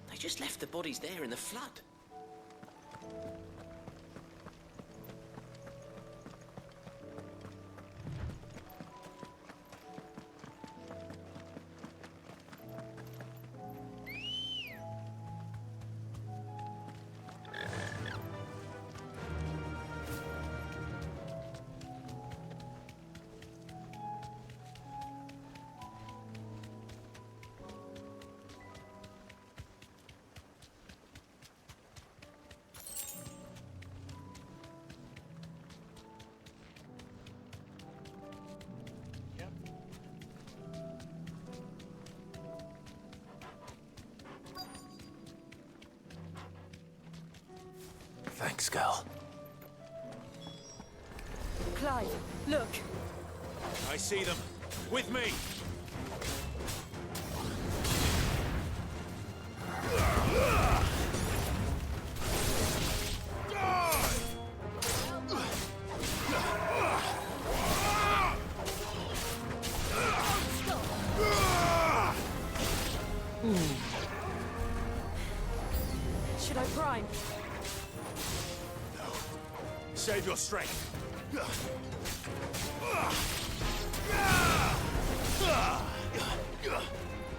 They just left the bodies there in the flood. Thanks, Gal. Clive, look. I see them. With me! Should I prime? Save your strength.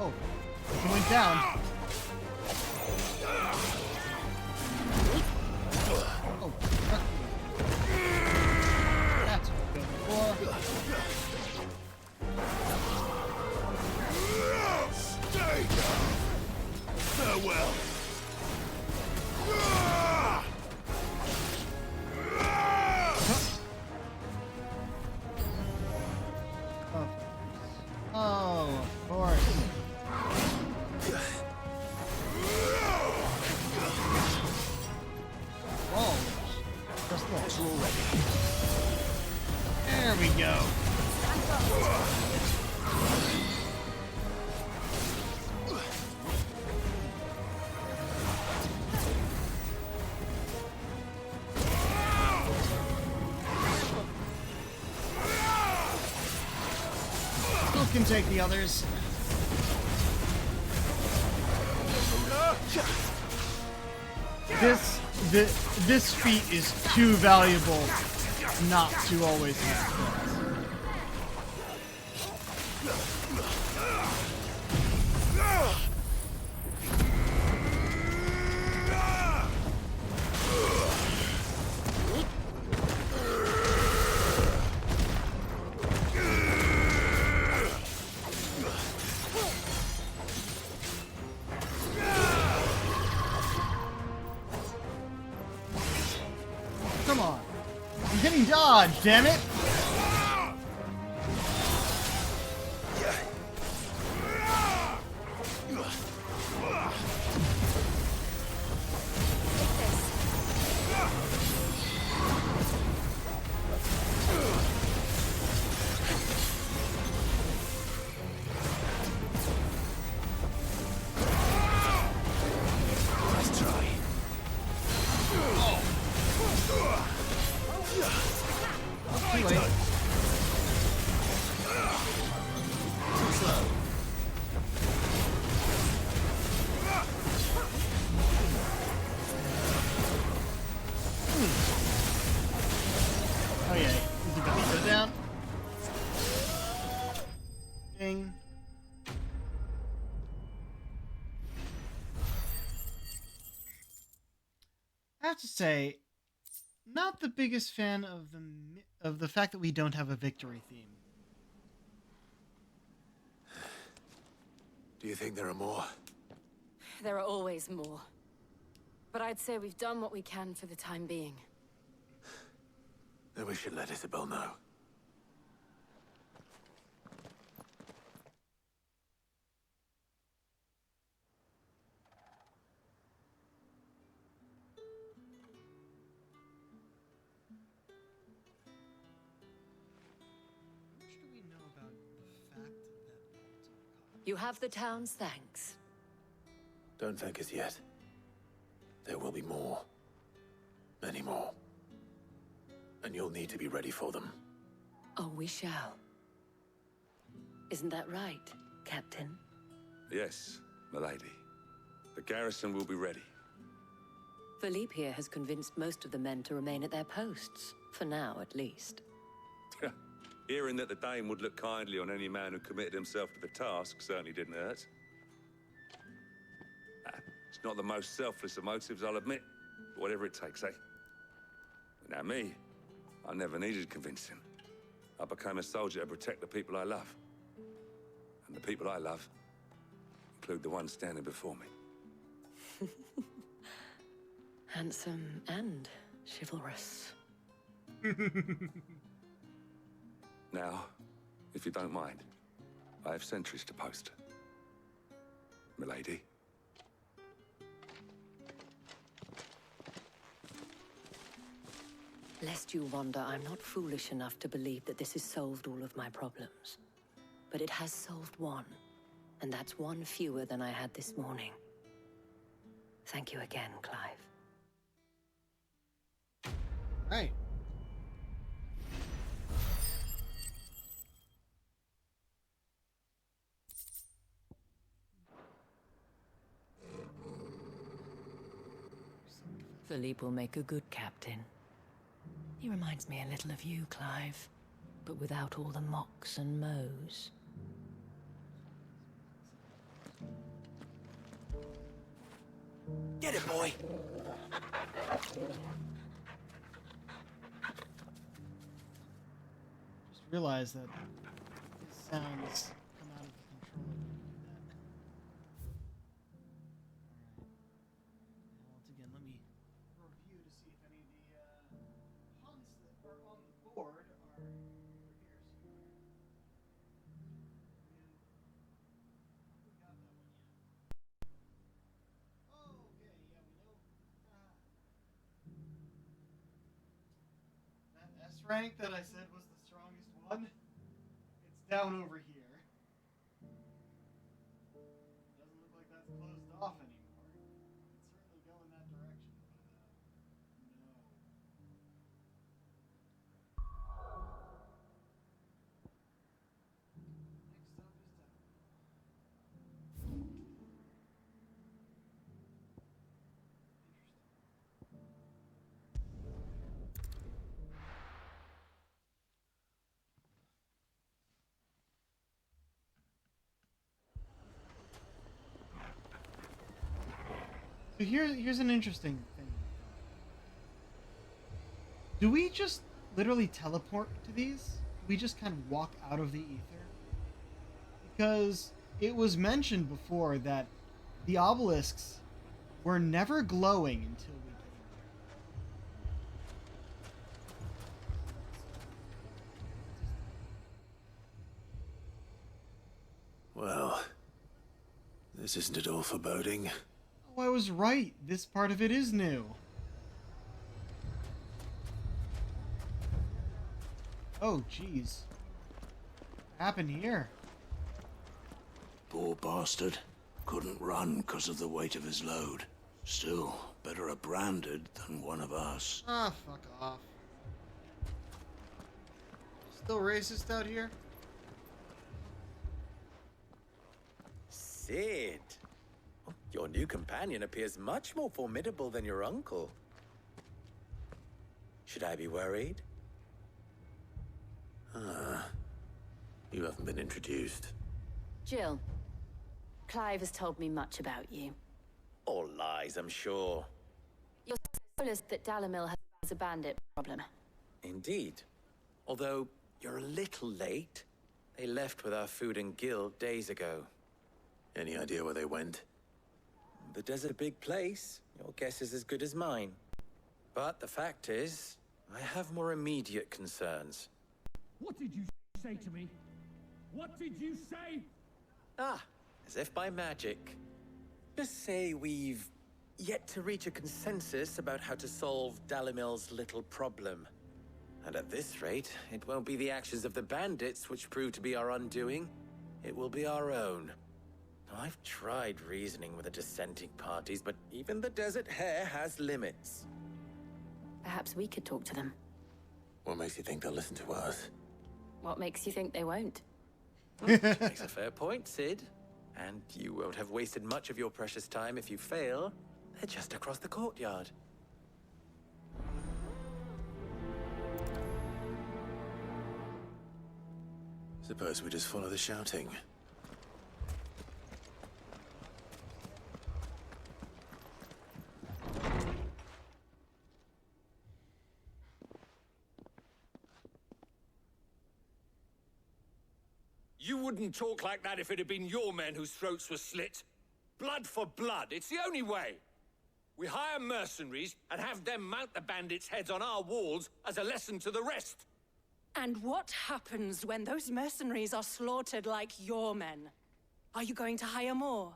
Oh, he went down. Oh, that's what we're going for. Stay down. Farewell. Oh, of course. Whoa. Just this. There we go. Still can take the others. This feat is too valuable not to always have. Come on. I'm getting dodged, damn it! Too late. Too slow. Oh yeah, is it gonna go down? Ding. I have to say, not the biggest fan of the fact that we don't have a victory theme. Do you think there are more? There are always more. But I'd say we've done what we can for the time being. Then we should let Isabel know. You have the town's thanks. Don't thank us yet. There will be more. Many more. And you'll need to be ready for them. Oh, we shall. Isn't that right, Captain? Yes, milady. The garrison will be ready. Philippe here has convinced most of the men to remain at their posts. For now, at least. Hearing that the Dane would look kindly on any man who committed himself to the task certainly didn't hurt. It's not the most selfless of motives, I'll admit. But whatever it takes, eh? Now me, I never needed convincing. I became a soldier to protect the people I love. And the people I love include the ones standing before me. Handsome and chivalrous. Now, if you don't mind, I have sentries to post. Milady. Lest you wonder, I'm not foolish enough to believe that this has solved all of my problems. But it has solved one, and that's one fewer than I had this morning. Thank you again, Clive. Right. Philippe will make a good captain. He reminds me a little of you, Clive, but without all the mocks and mows. Get it, boy! Just realized that these sounds come out of the controller when you do that. Alright. Now once again, let me review to see if any of the puns that are on the board are over here somewhere. We got that one yet. Oh, okay, yeah, we know. That S rank that I said was the strongest one, it's down over here. Doesn't look like that's closed off anymore. Could certainly go in that direction, but no. Next up is down. So here's an interesting thing. Do we just literally teleport to these? We just kind of walk out of the ether? Because it was mentioned before that the obelisks were never glowing until we came here. Well, this isn't at all foreboding. Oh, I was right. This part of it is new. Oh, jeez. What happened here? Poor bastard. Couldn't run because of the weight of his load. Still, better a branded than one of us. Ah, fuck off. Still racist out here? Sid. Your new companion appears much more formidable than your uncle. Should I be worried? Ah. You haven't been introduced. Jill, Clive has told me much about you. All lies, I'm sure. You're told us that Dalamil has a bandit problem. Indeed. Although, you're a little late. They left with our food and guild days ago. Any idea where they went? The desert's a big place. Your guess is as good as mine. But the fact is, I have more immediate concerns. What did you say to me? What did you say? Ah, as if by magic. Just say we've yet to reach a consensus about how to solve Dalamil's little problem. And at this rate, it won't be the actions of the bandits which prove to be our undoing. It will be our own. I've tried reasoning with the dissenting parties, but even the Desert Hare has limits. Perhaps we could talk to them. What makes you think they'll listen to us? What makes you think they won't? Makes a fair point, Sid. And you won't have wasted much of your precious time if you fail. They're just across the courtyard. Suppose we just follow the shouting. You wouldn't talk like that if it had been your men whose throats were slit. Blood for blood, it's the only way. We hire mercenaries and have them mount the bandits' heads on our walls as a lesson to the rest. And what happens when those mercenaries are slaughtered like your men? Are you going to hire more?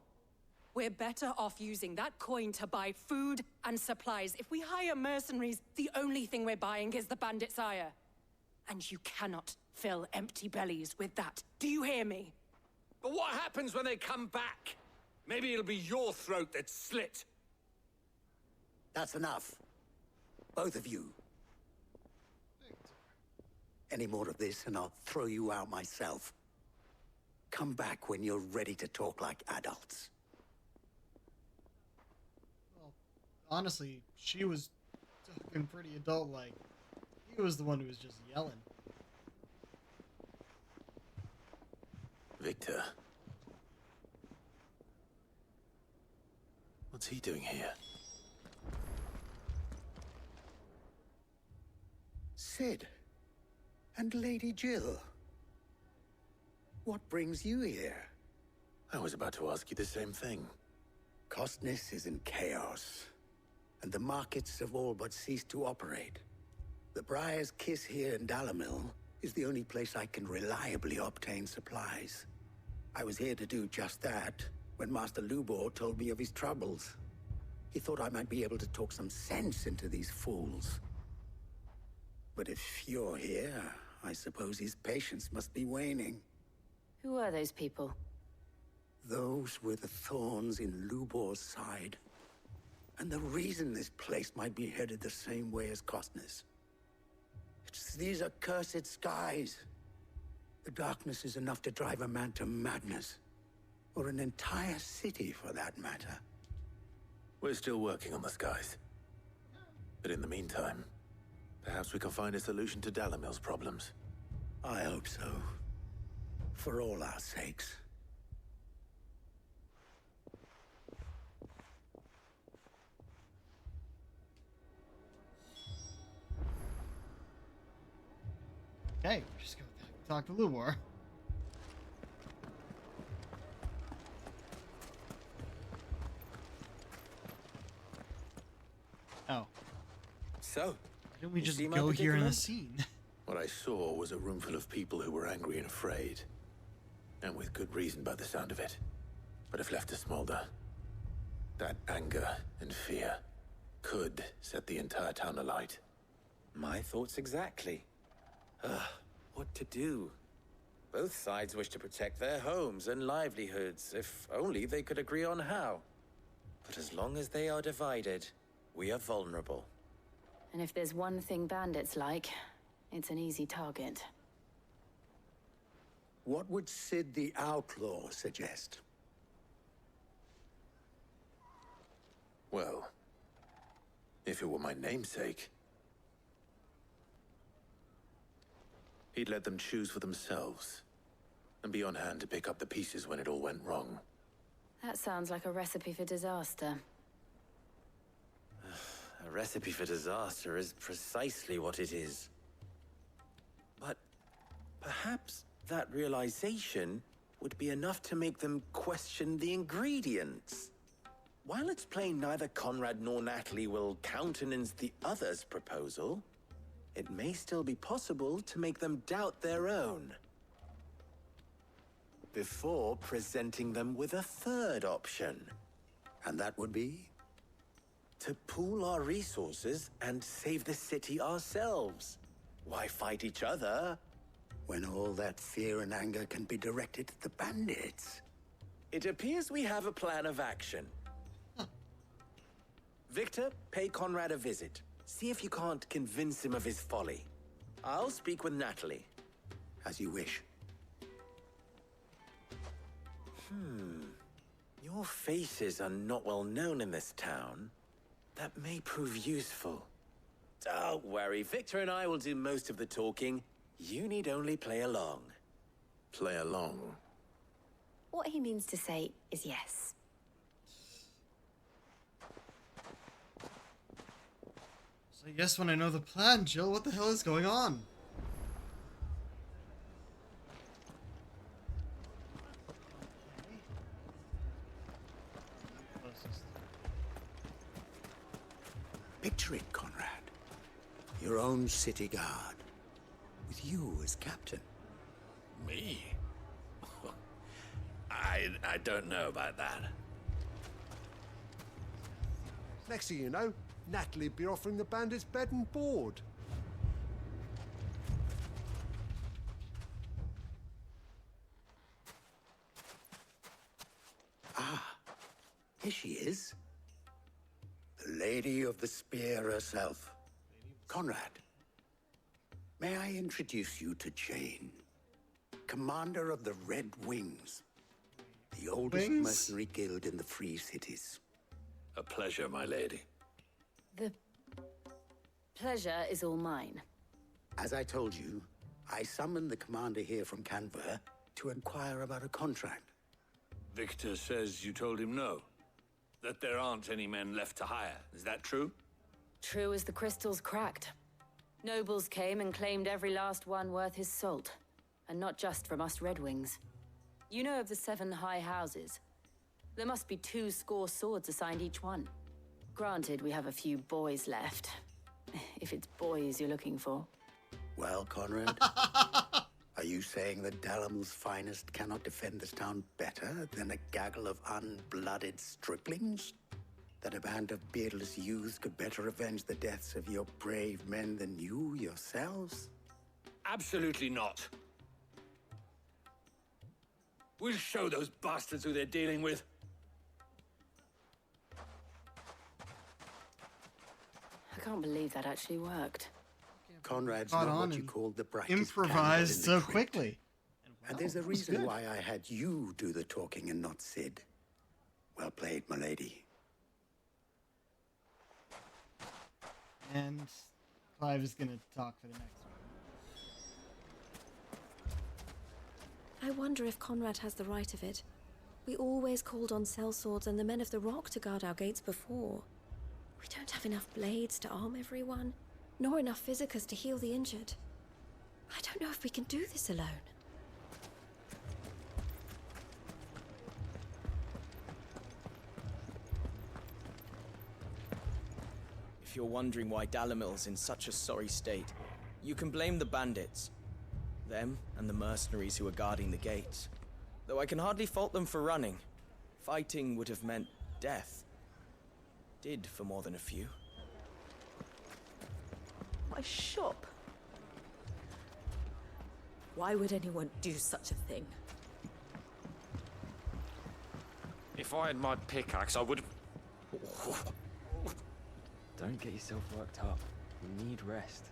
We're better off using that coin to buy food and supplies. If we hire mercenaries, the only thing we're buying is the bandits' ire. And you cannot fill empty bellies with that. Do you hear me? But what happens when they come back? Maybe it'll be your throat that's slit. That's enough. Both of you. Any more of this and I'll throw you out myself. Come back when you're ready to talk like adults. Well, honestly, she was talking pretty adult-like. He was the one who was just yelling. Victor. What's he doing here? Sid. And Lady Jill. What brings you here? I was about to ask you the same thing. Costness is in chaos, and the markets have all but ceased to operate. The Briar's Kiss here in Dalamil is the only place I can reliably obtain supplies. I was here to do just that when Master Lubor told me of his troubles. He thought I might be able to talk some sense into these fools. But if you're here, I suppose his patience must be waning. Who are those people? Those were the thorns in Lubor's side. And the reason this place might be headed the same way as Costness. It's these accursed skies. The darkness is enough to drive a man to madness. Or an entire city, for that matter. We're still working on the skies. But in the meantime, perhaps we can find a solution to Dalamil's problems. I hope so. For all our sakes. Okay, we're just going to talk to Lubor. Oh. So, why didn't we just see my go here in predicament? the scene? What I saw was a room full of people who were angry and afraid. And with good reason by the sound of it. But if left to smolder, that anger and fear could set the entire town alight. My thoughts exactly. What to do? Both sides wish to protect their homes and livelihoods, if only they could agree on how. But as long as they are divided, we are vulnerable. And if there's one thing bandits like, it's an easy target. What would Sid the Outlaw suggest? Well, if it were my namesake, he'd let them choose for themselves and be on hand to pick up the pieces when it all went wrong. That sounds like a recipe for disaster. A recipe for disaster is precisely what it is. But perhaps that realization would be enough to make them question the ingredients. While it's plain neither Conrad nor Natalie will countenance the other's proposal, it may still be possible to make them doubt their own before presenting them with a third option. And that would be? To pool our resources and save the city ourselves. Why fight each other when all that fear and anger can be directed at the bandits? It appears we have a plan of action. Victor, pay Conrad a visit. See if you can't convince him of his folly. I'll speak with Natalie. As you wish. Your faces are not well known in this town. That may prove useful. Don't worry, Victor and I will do most of the talking. You need only play along. Play along? What he means to say is yes. So yes, when I know the plan, Jill, what the hell is going on? Picture it, Conrad. Your own city guard. With you as captain. Me? I don't know about that. Next thing you know, Natalie'd be offering the bandits bed and board. Here she is. The Lady of the Spear herself. Conrad, may I introduce you to Jane, commander of the Red Wings, the oldest mercenary guild in the Free Cities. A pleasure, my lady. The pleasure is all mine. As I told you, I summoned the commander here from Canberra to inquire about a contract. Victor says you told him no. That there aren't any men left to hire. Is that true? True as the crystals cracked. Nobles came and claimed every last one worth his salt. And not just from us Red Wings. You know of the 7 high houses. There must be 2 swords assigned each one. Granted, we have a few boys left. If it's boys you're looking for. Well, Conrad, are you saying that Dalamil's finest cannot defend this town better than a gaggle of unblooded striplings? That a band of beardless youths could better avenge the deaths of your brave men than you yourselves? Absolutely not. We'll show those bastards who they're dealing with. I can't believe that actually worked. Conrad's Spot not on what you and call the brightest improvised candle in so the crypt. quickly. And there's a That was reason good. why I had you do the talking and not Sid. Well played, my lady. And Clive is gonna talk for the next one. I wonder if Conrad has the right of it. We always called on sellswords and the men of the rock to guard our gates before. We don't have enough blades to arm everyone, nor enough physicers to heal the injured. I don't know if we can do this alone. If you're wondering why Dalamil's in such a sorry state, you can blame the bandits. Them and the mercenaries who are guarding the gates. Though I can hardly fault them for running. Fighting would have meant death. Did for more than a few. My shop? Why would anyone do such a thing? If I had my pickaxe, I would have... Don't get yourself worked up. You need rest.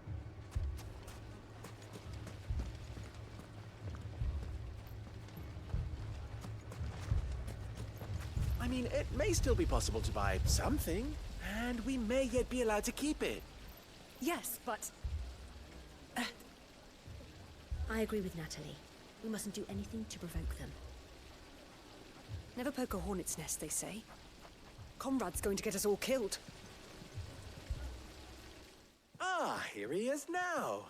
mean, it may still be possible to buy something, and we may yet be allowed to keep it. Yes, but... I agree with Natalie. We mustn't do anything to provoke them. Never poke a hornet's nest, they say. Conrad's going to get us all killed. Ah, here he is now.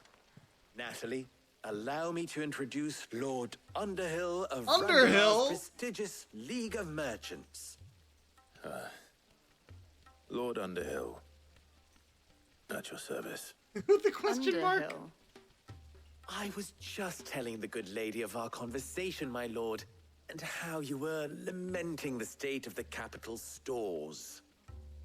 Natalie, allow me to introduce Lord Underhill of Underhill? Randall's prestigious League of Merchants. Lord Underhill. At your service. The question mark? Underhill. I was just telling the good lady of our conversation, my lord, and how you were lamenting the state of the capital's stores.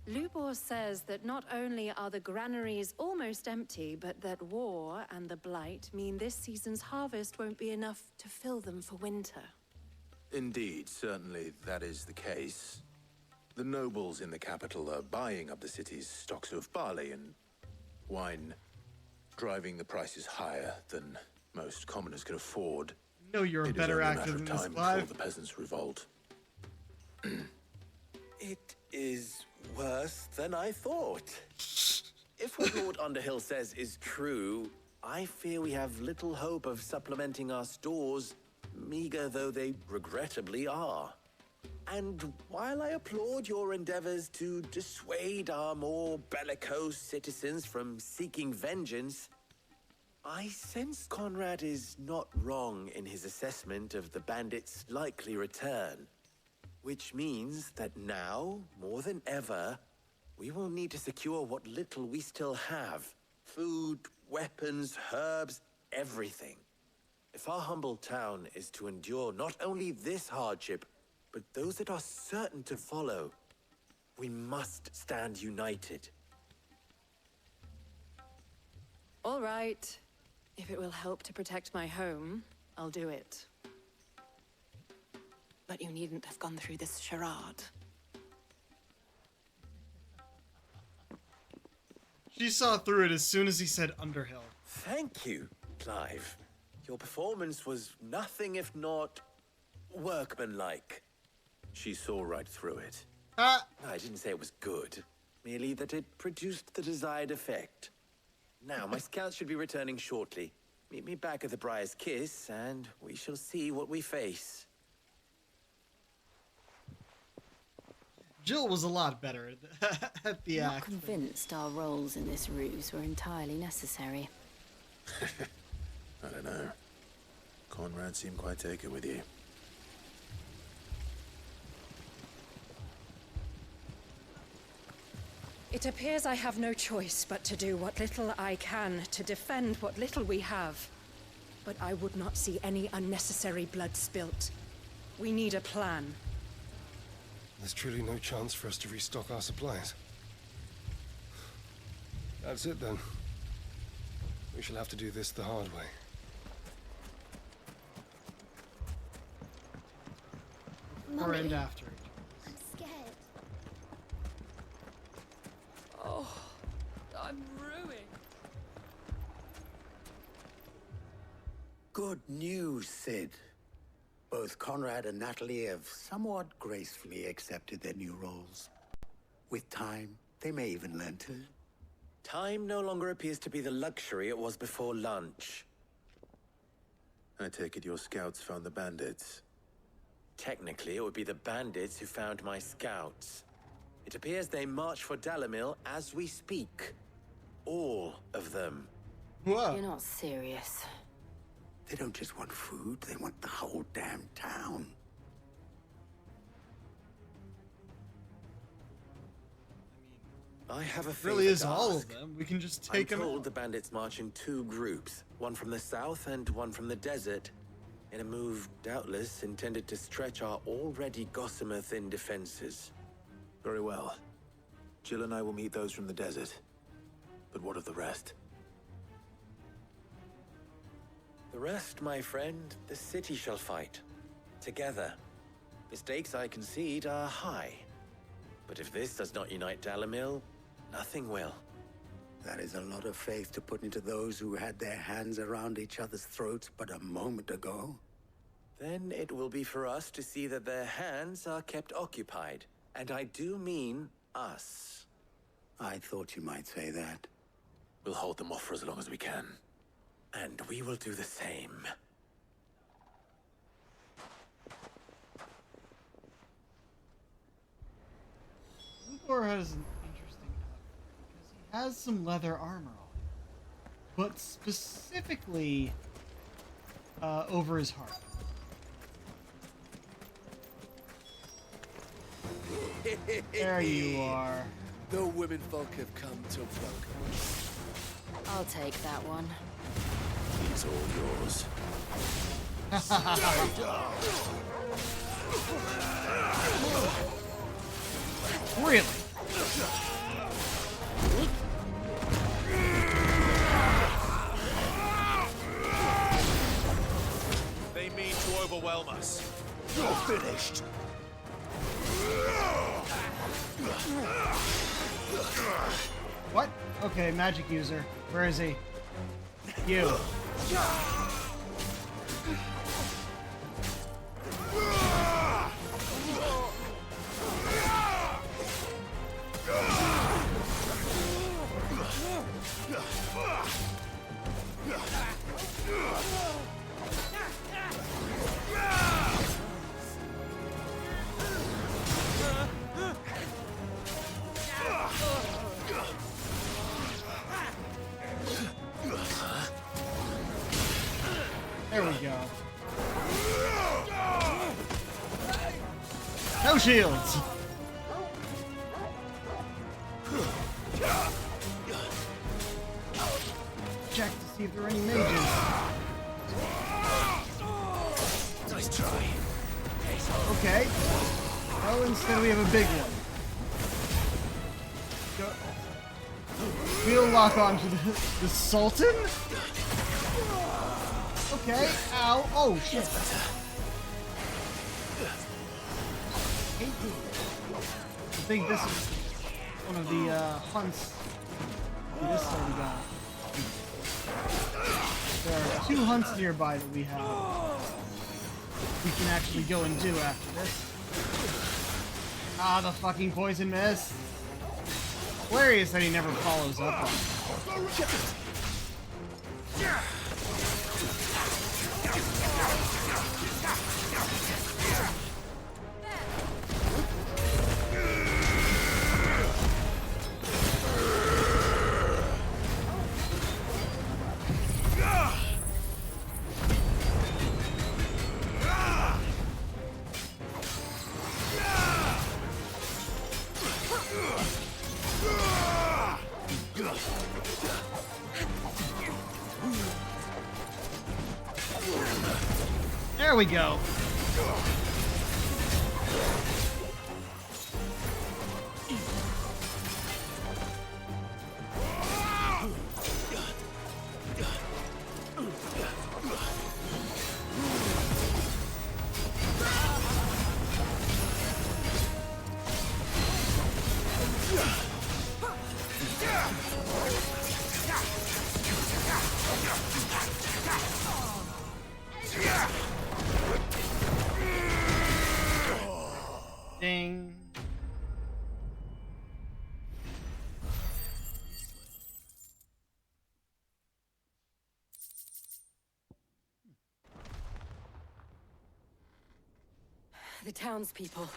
Lubor says that not only are the granaries almost empty, but that war and the Blight mean this season's harvest won't be enough to fill them for winter. Indeed, certainly that is the case. The nobles in the capital are buying up the city's stocks of barley and wine, driving the prices higher than most commoners can afford. No, you're a better actor than this, time Clive. before the peasants revolt. It is worse than I thought. If what Lord Underhill says is true, I fear we have little hope of supplementing our stores, meager though they regrettably are. And while I applaud your endeavors to dissuade our more bellicose citizens from seeking vengeance, I sense Conrad is not wrong in his assessment of the bandits' likely return. Which means that now, more than ever, we will need to secure what little we still have. Food, weapons, herbs, everything. If our humble town is to endure not only this hardship, but those that are certain to follow, we must stand united. All right. If it will help to protect my home, I'll do it. But you needn't have gone through this charade. She saw through it as soon as he said Underhill. Thank you, Clive. Your performance was nothing if not workmanlike. She saw right through it. I didn't say it was good, merely that it produced the desired effect. Now, my scouts should be returning shortly. Meet me back at the Briar's Kiss, and we shall see what we face. Jill was a lot better at the Not act. convinced our roles in this ruse were entirely necessary. I don't know. Conrad seemed quite taken with you. It appears I have no choice but to do what little I can to defend what little we have. But I would not see any unnecessary blood spilt. We need a plan. There's truly no chance for us to restock our supplies. That's it then. We shall have to do this the hard way. Or end after. I'm scared. Oh, I'm ruined. Good news, Sid. Both Conrad and Natalie have somewhat gracefully accepted their new roles. With time, they may even learn to. Time no longer appears to be the luxury it was before lunch. I take it your scouts found the bandits. Technically, it would be the bandits who found my scouts. It appears they march for Dalimil as we speak. All of them. You're not serious. They don't just want food, they want the whole damn town. I have a Really favor is to all ask. of them. We can just take I'm them told out. the bandits march in two groups, one from the south and one from the desert, in a move doubtless intended to stretch our already gossamer-thin defenses. Very well. Jill and I will meet those from the desert. But what of the rest? The rest, my friend, the city shall fight. Together. The stakes, I concede, are high. But if this does not unite Dalimil, nothing will. That is a lot of faith to put into those who had their hands around each other's throats but a moment ago. Then it will be for us to see that their hands are kept occupied. And I do mean us. I thought you might say that. We'll hold them off for as long as we can. And we will do the same. Luthor has an interesting outfit because he has some leather armor on, but specifically over his heart. There you are. The women folk have come to welcome. I'll take that one. It's all yours. Really? They mean to overwhelm us. You're finished. What? Okay, magic user. Where is he? You. There we go. No shields! Check to see if there are any mages. Nice try. Okay. Oh, instead we have a big one. We'll lock on to the Sultan? Okay, ow, oh shit. I think this is one of the hunts in this side we got. There are 2 hunts nearby that we can actually go and do after this. Ah, the fucking poison mist. Hilarious that he never follows up on it. There we go. Ding. The townspeople.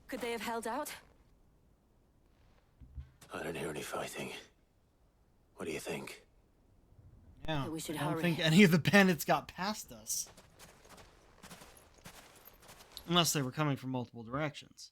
Could they have held out? I don't hear any fighting. What do you think? Yeah, We should I don't hurry. think any of the bandits got past us. Unless they were coming from multiple directions.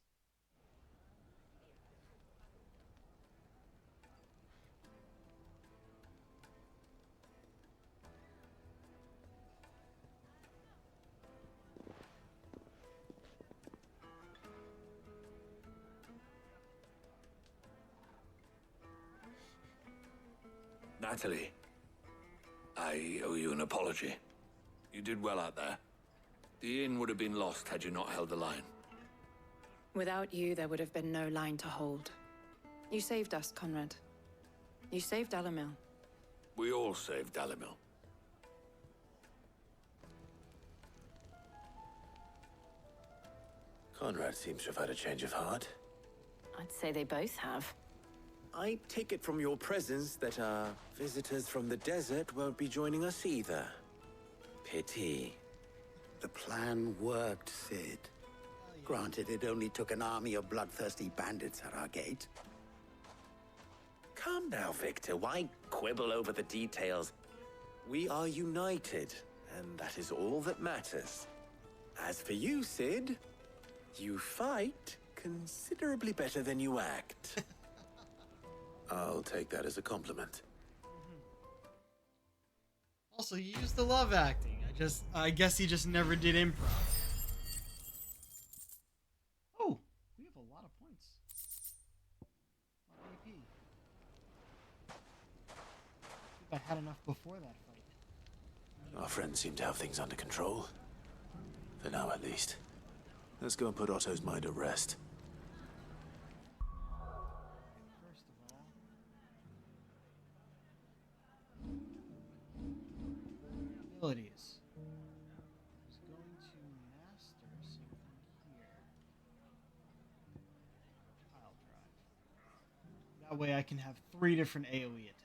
Natalie, I owe you an apology. You did well out there. The inn would have been lost had you not held the line. Without you, there would have been no line to hold. You saved us, Conrad. You saved Dalimil. We all saved Dalimil. Conrad seems to have had a change of heart. I'd say they both have. I take it from your presence that our visitors from the desert won't be joining us either. Pity. The plan worked, Sid. Granted, it only took an army of bloodthirsty bandits at our gate. Calm now, Victor. Why quibble over the details? We are united, and that is all that matters. As for you, Sid, you fight considerably better than you act. I'll take that as a compliment. Also, you used the love acting. I guess he just never did improv. Oh, we have a lot of points. A lot of AP. If I had enough before that fight. Our friends seem to have things under control. For now, at least. Let's go and put Otto's mind at rest. First of all, abilities. I was going to master something here. Pile drive. That way I can have 3 different AoE attacks.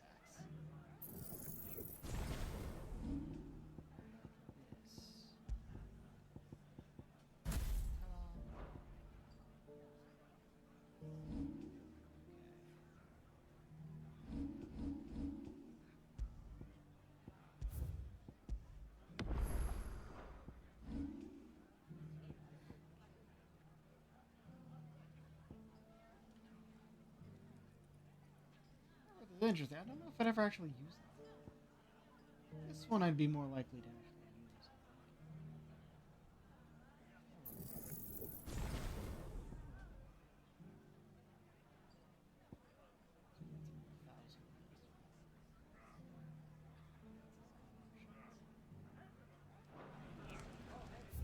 It's interesting. I don't know if I'd ever actually use that. This one I'd be more likely to actually use.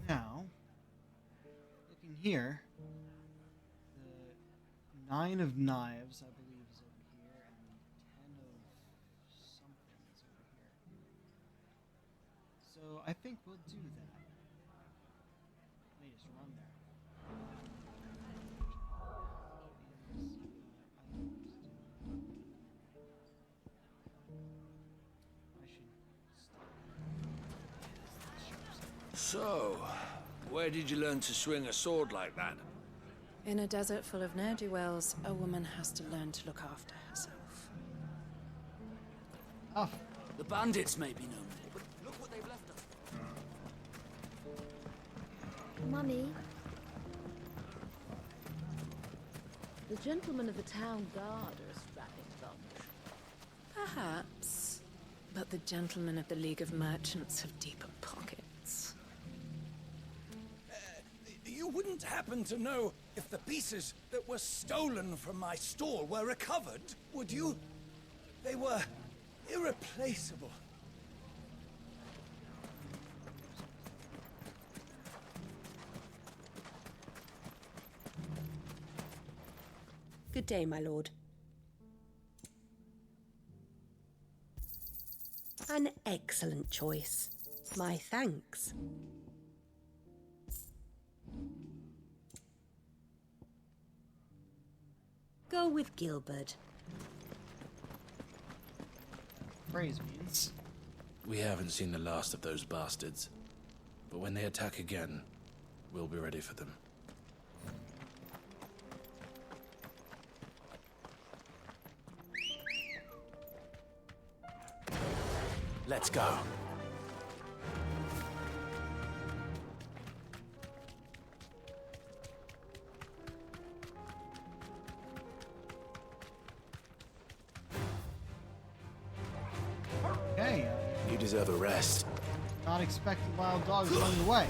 Now, looking here, the 9 of knives, I believe, is over here, and the 10 of something is over here. So I think we'll do that. Let me just run there. So, where did you learn to swing a sword like that? In a desert full of ne'er-do-wells, a woman has to learn to look after herself. Oh. The bandits may be no more, but look what they've left us. Mummy. The gentlemen of the town guard are a strapping bunch. Perhaps. But the gentlemen of the League of Merchants have deeper pockets. You wouldn't happen to know if the pieces that were stolen from my store were recovered, would you? They were irreplaceable. Good day, my lord. An excellent choice. My thanks. Go with Gilbert. Phrase means. We haven't seen the last of those bastards. But when they attack again, we'll be ready for them. Let's go. Okay. You deserve a rest. Not expecting wild dogs along the way.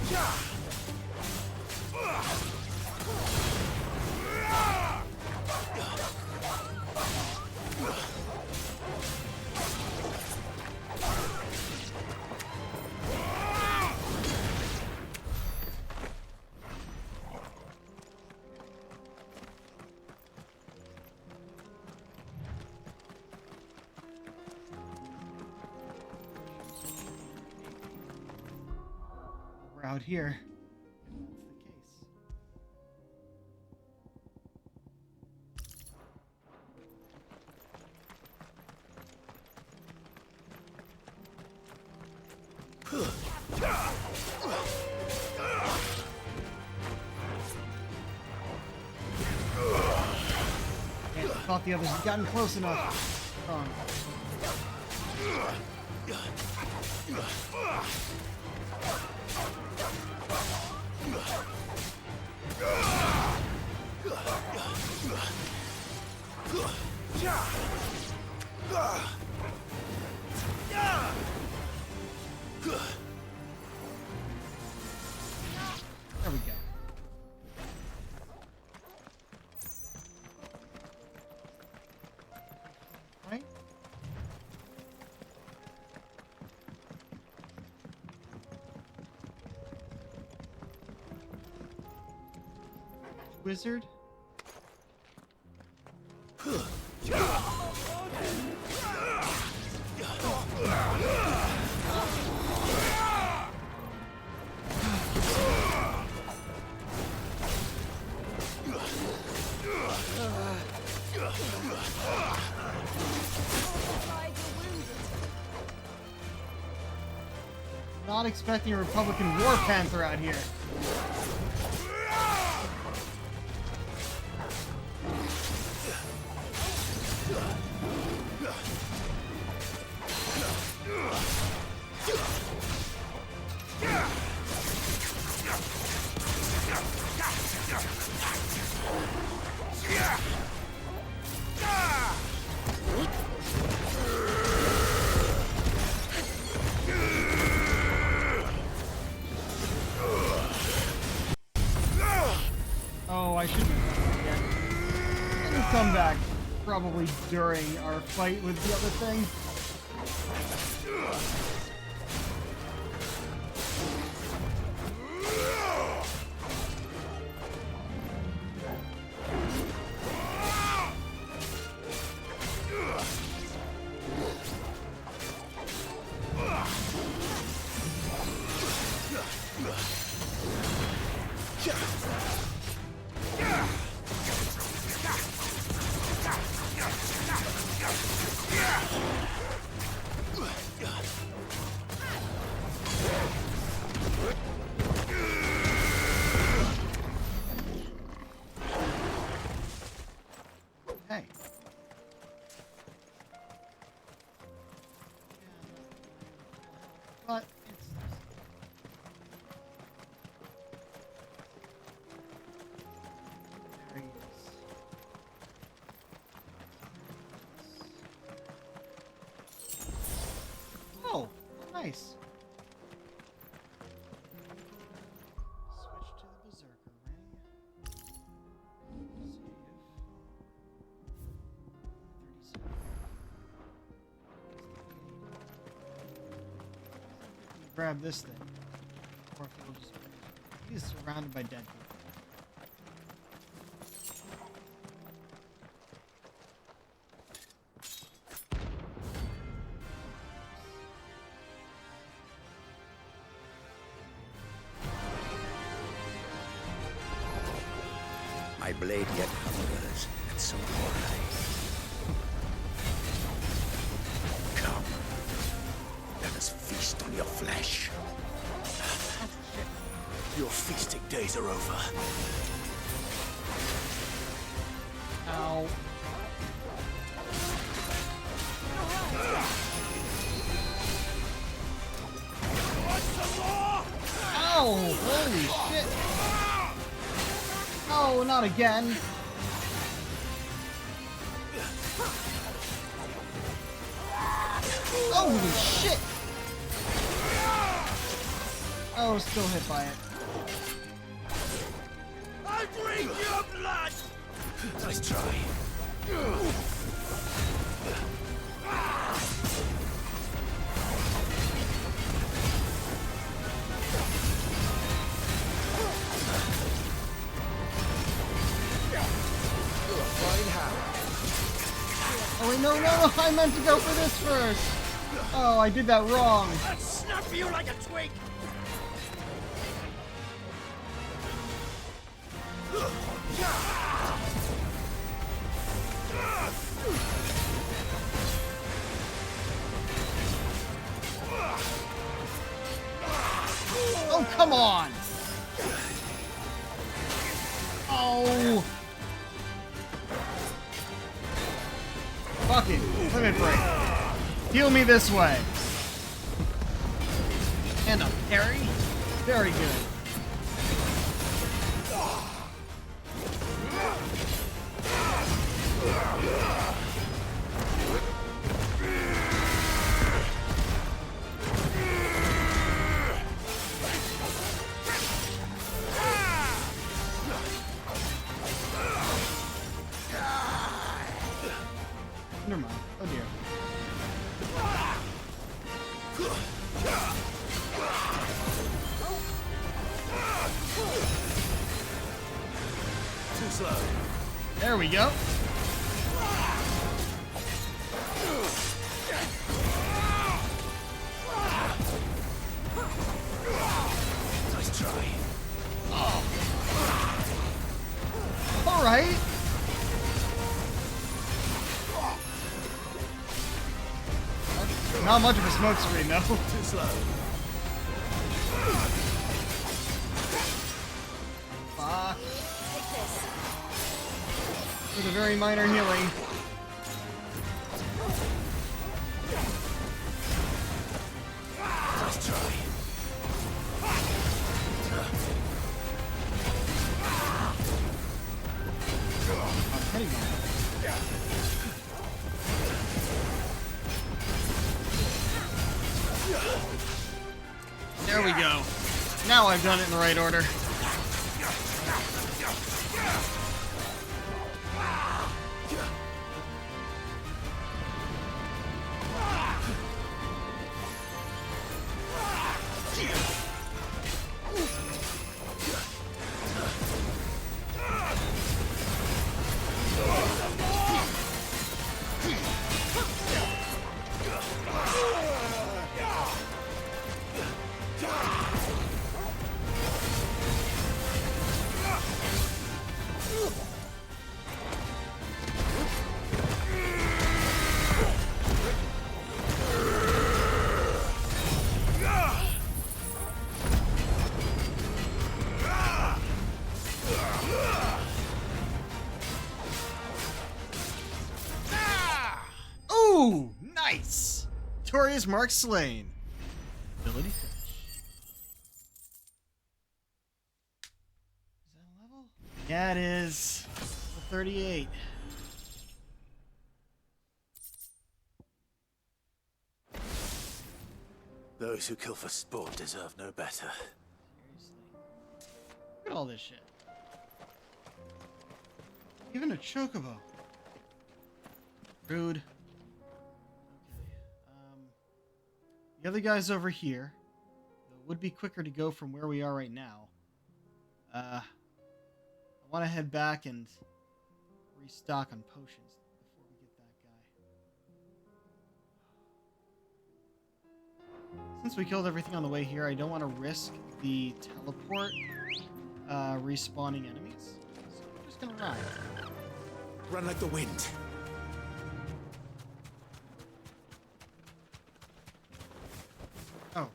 We're out here. If that's the case. I thought the others had gotten close enough. Wrong. There we go. Right? Wizard? Not expecting a Republican War Panther out here. Oh, I shouldn't have done that yet. It'll come back probably during our fight with the other thing. Hey. But it's there he is. Oh, nice. Switch to the Berserker ring. Save. 37. Grab this thing. Or if it'll just. He's surrounded by dead people. My blade yet hungers, and so do I. Come. Let us feast on your flesh. Your feasting days are over. Ow. Ow! Holy shit! Oh, not again! Holy shit! Oh, still hit by it. I drink your blood! Nice try. Oh wait, no, I meant to go for this first! Oh, I did that wrong! I'll snap you like a twig! come on! Oh! Fucking limit break. Heal me this way. And a parry? Very good. Never mind. Oh dear. Too slow. There we go. Nice try. Oh. All right. Not much of a smoke screen, though. Too slow. Fuck. With a very minor healing. Nice try. Hey, man. There we go. Now I've done it in the right order. Ooh, nice! Victorious mark slain. Ability finish. Is that a level? Yeah, it is. Level 38. Those who kill for sport deserve no better. Seriously. Look at all this shit. Even a chocobo. Rude. The other guy's over here. It would be quicker to go from where we are right now. I want to head back and restock on potions before we get that guy. Since we killed everything on the way here, I don't want to risk the teleport respawning enemies. So I'm just gonna run. Run like the wind. Oh.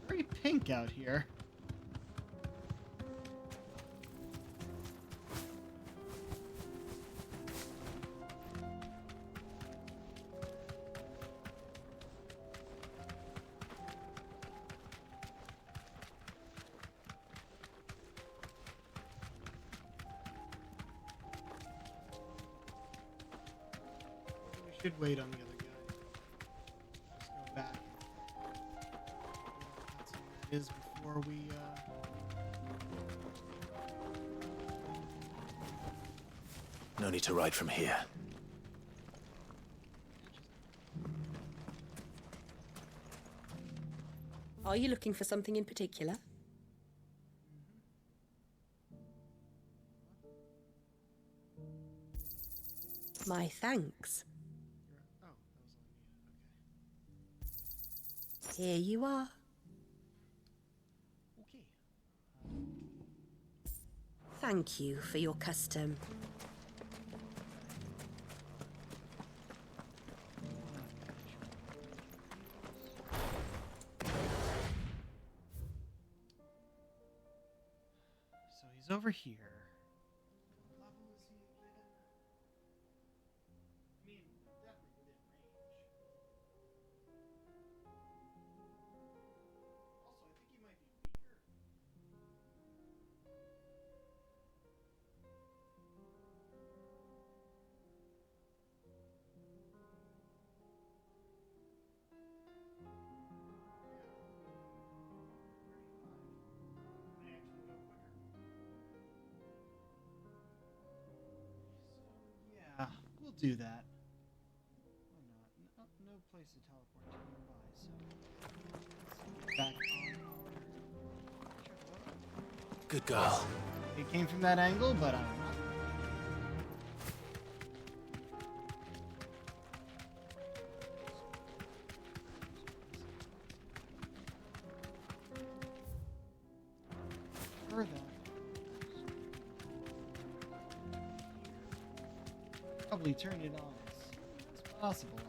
Very pink out here. Should wait on the other guy. Just go back. That's what that is before we. No need to ride from here. Are you looking for something in particular? My thanks. Oh, that was all I needed. Okay. Here you are. Okay. Thank you for your custom. So he's over here. What level is he again? I mean, definitely within range. Also, I think he might be weaker. Yeah, we'll do that. Why not? No place to teleport to nearby, so let's get back on. Good girl. It came from that angle, but I don't know. Further. Probably turn it on as possible.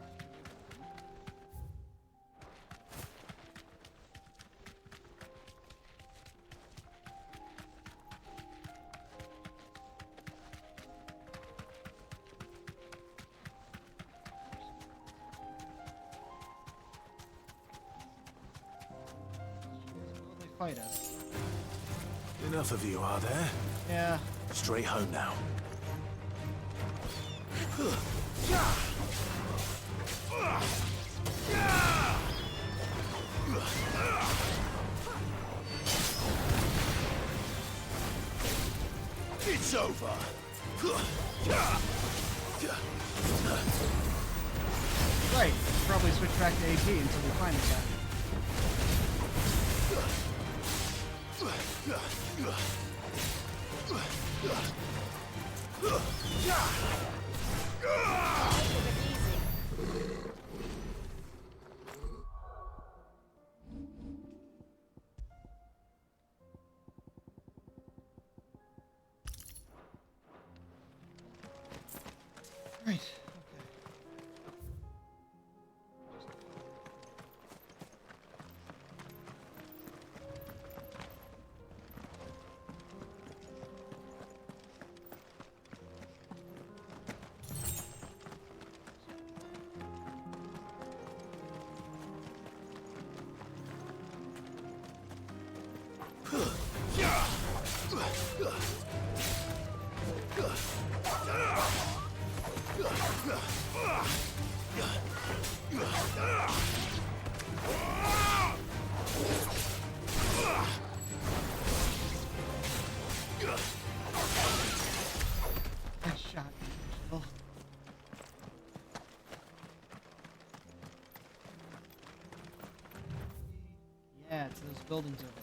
Will they fight us? Enough of you, are there? Yeah. Straight home now. It's over. Right. Probably switch back to AP until we find the guy. Right. Nice shot. Oh. Yeah, it's those buildings over there.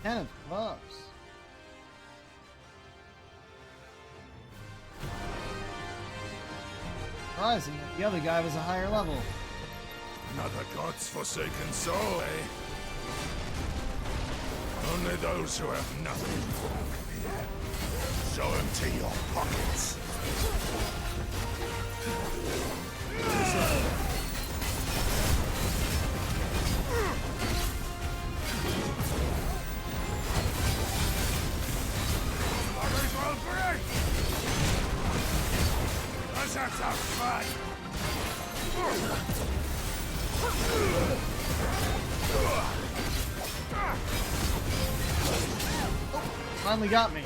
Ten of clubs. Surprising that the other guy was a higher level. Another god's forsaken soul, eh? Only those who have nothing can empty your pockets. Let's have some fun! Finally got me.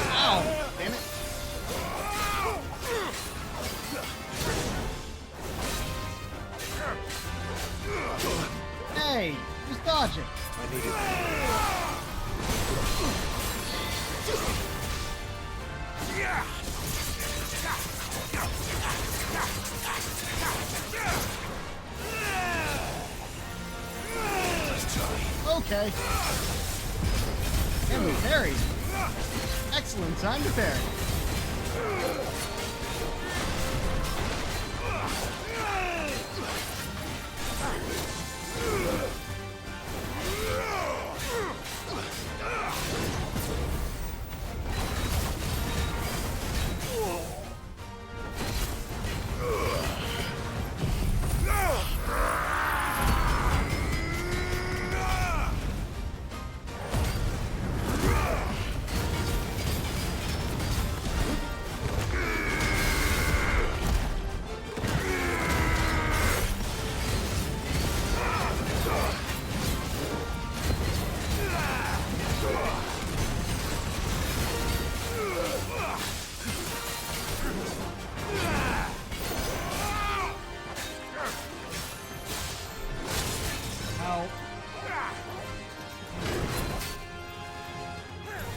Ow! Damn it. Hey! Who's dodging? I need it. Okay. And we parried. Excellent time to parry.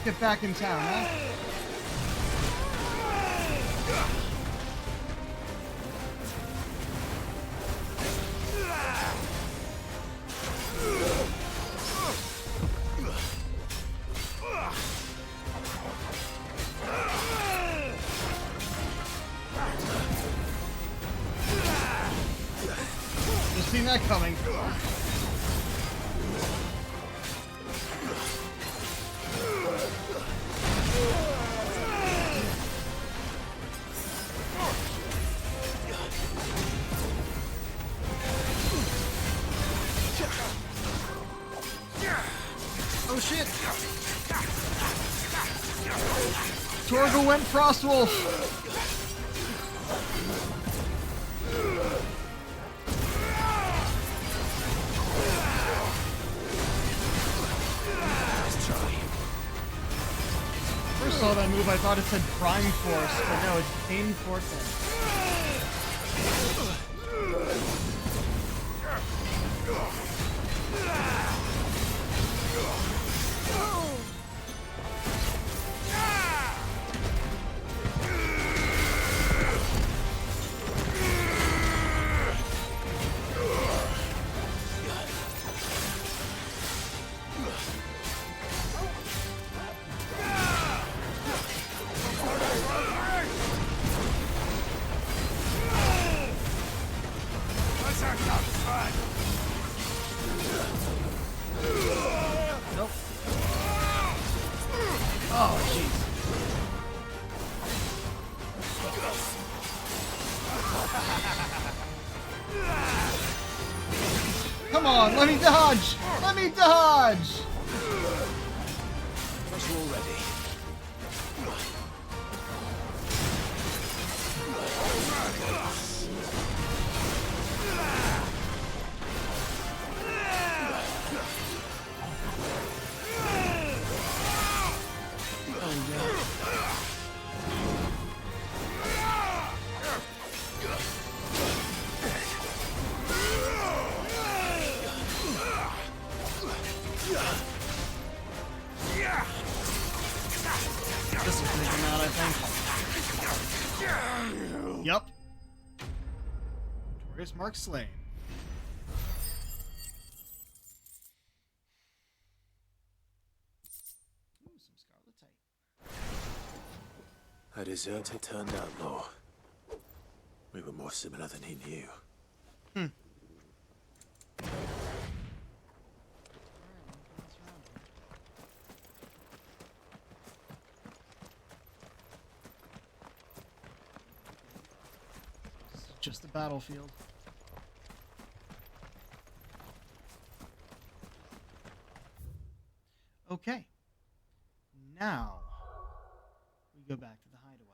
Get back in town, huh? Just seen that coming. Oh shit! Torgal went Frostwolf! First saw that move, I thought it said Prime Force, but no, it's Pain Force. Nope. Oh, jeez. Come on, let me dodge! Let me dodge! Pressure already. This will finish him out, I think. Yup. Notorious Mark slain. Ooh, some scarletite. A deserted turned outlaw. We were more similar than he knew. Hmm. It's just a battlefield. Okay. Now we go back to the hideaway.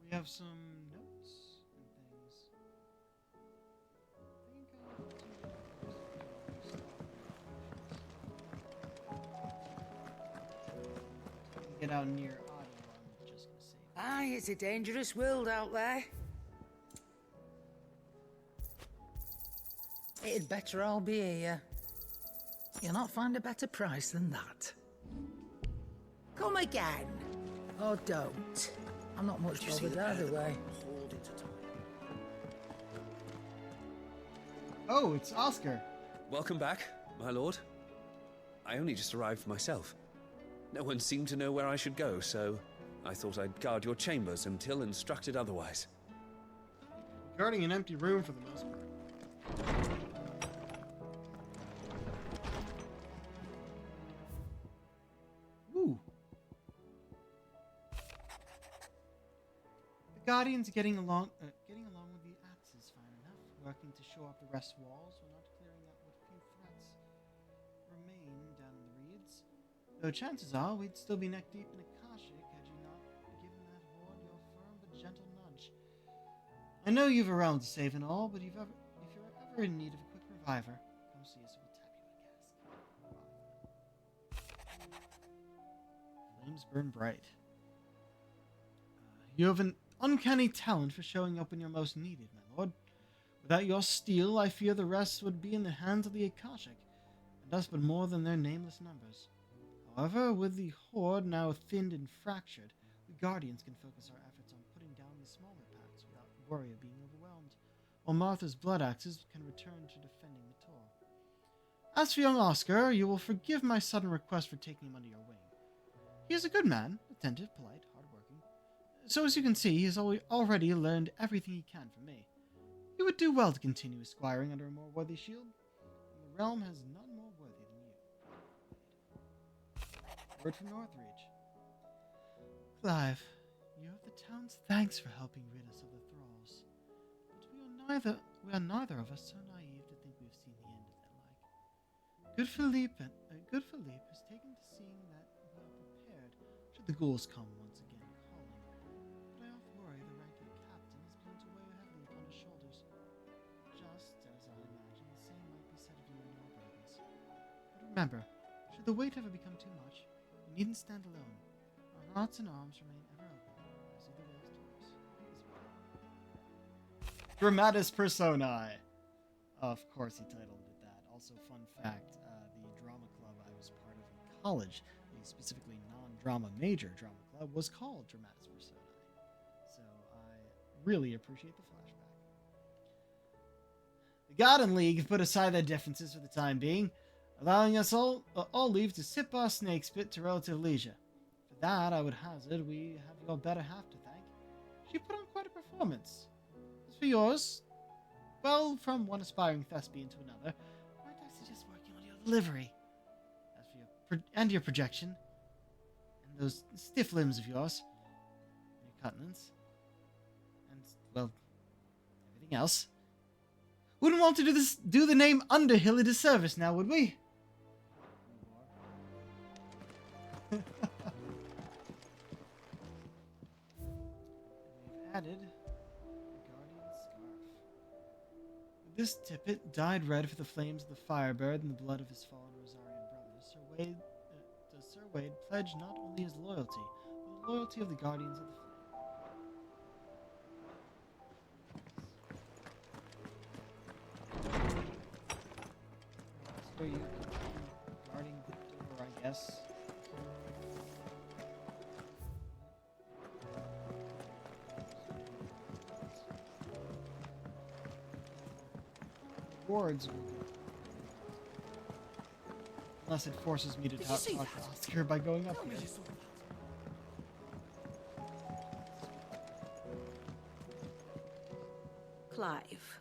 We have some notes and things. Get out near Otto, I'm just gonna save. Aye, it's a dangerous world out there. It'd better all be here. You'll not find a better price than that. Come again. Or don't. I'm not much bothered either way. Oh, it's Oscar. Welcome back, my lord. I only just arrived myself. No one seemed to know where I should go, so I thought I'd guard your chambers until instructed otherwise. Guarding an empty room for the most part. Ooh. The Guardians getting along with the axes fine enough, working to shore up the rest walls while not clearing out what few threats remain down in the reeds. Though chances are we'd still be neck deep in Akashic had you not given that horde your firm but gentle nudge. I know you've a realm to save and all, but if you're ever in need of a quick reviver, come see us and we'll tap you a cask. Flames burn bright. You have an uncanny talent for showing up when you're most needed, my lord. Without your steel, I fear the rest would be in the hands of the Akashic, and us but more than their nameless numbers. However, with the horde now thinned and fractured, we Guardians can focus our efforts on putting down the smaller packs without worry of being overwhelmed, while Martha's blood axes can return to defending the Tor. As for young Oscar, you will forgive my sudden request for taking him under your wing. He is a good man, attentive, polite, hardworking. So as you can see, he has already learned everything he can from me. He would do well to continue esquiring under a more worthy shield, and the realm has none more worthy than you. Word from Northreach. Clive, you have the town's thanks for helping rid us of the thralls. But we are neither of us so naive to think we've seen the end of their like. Good Philippe has taken to seeing that we are prepared should the ghouls come once again calling. But I oft worry the rank of captain has begun to weigh heavily upon his shoulders. Just as I imagine the same might be said of you and your burdens. But remember, should the weight ever become too much, you needn't stand alone. Our hearts and arms remain ever open, as are the ways towards Dramatis Personae. Of course he titled it that. Also, fun fact, the drama club I was part of in college, the specifically non-drama major drama club, was called Dramatis Personae. So I really appreciate the flashback. The Garden League have put aside their differences for the time being, allowing us all leave to sip our snake spit to relative leisure. For that, I would hazard we have your better half to thank. She put on quite a performance. As for yours, well, from one aspiring thespian to another, might I suggest working on your delivery? As for your projection, and those stiff limbs of yours, and your countenance, and, well, everything else. Wouldn't want to do the name Underhill a disservice now, would we? We've added the Guardian Scarf. With this tippet, dyed red for the flames of the Firebird and the blood of his fallen Rosarian brothers, Sir Wade pledged not only his loyalty, but the loyalty of the Guardians of the Flame. So you guarding the door, I guess. records. Unless it forces me to talk to Oscar by going up here. Clive.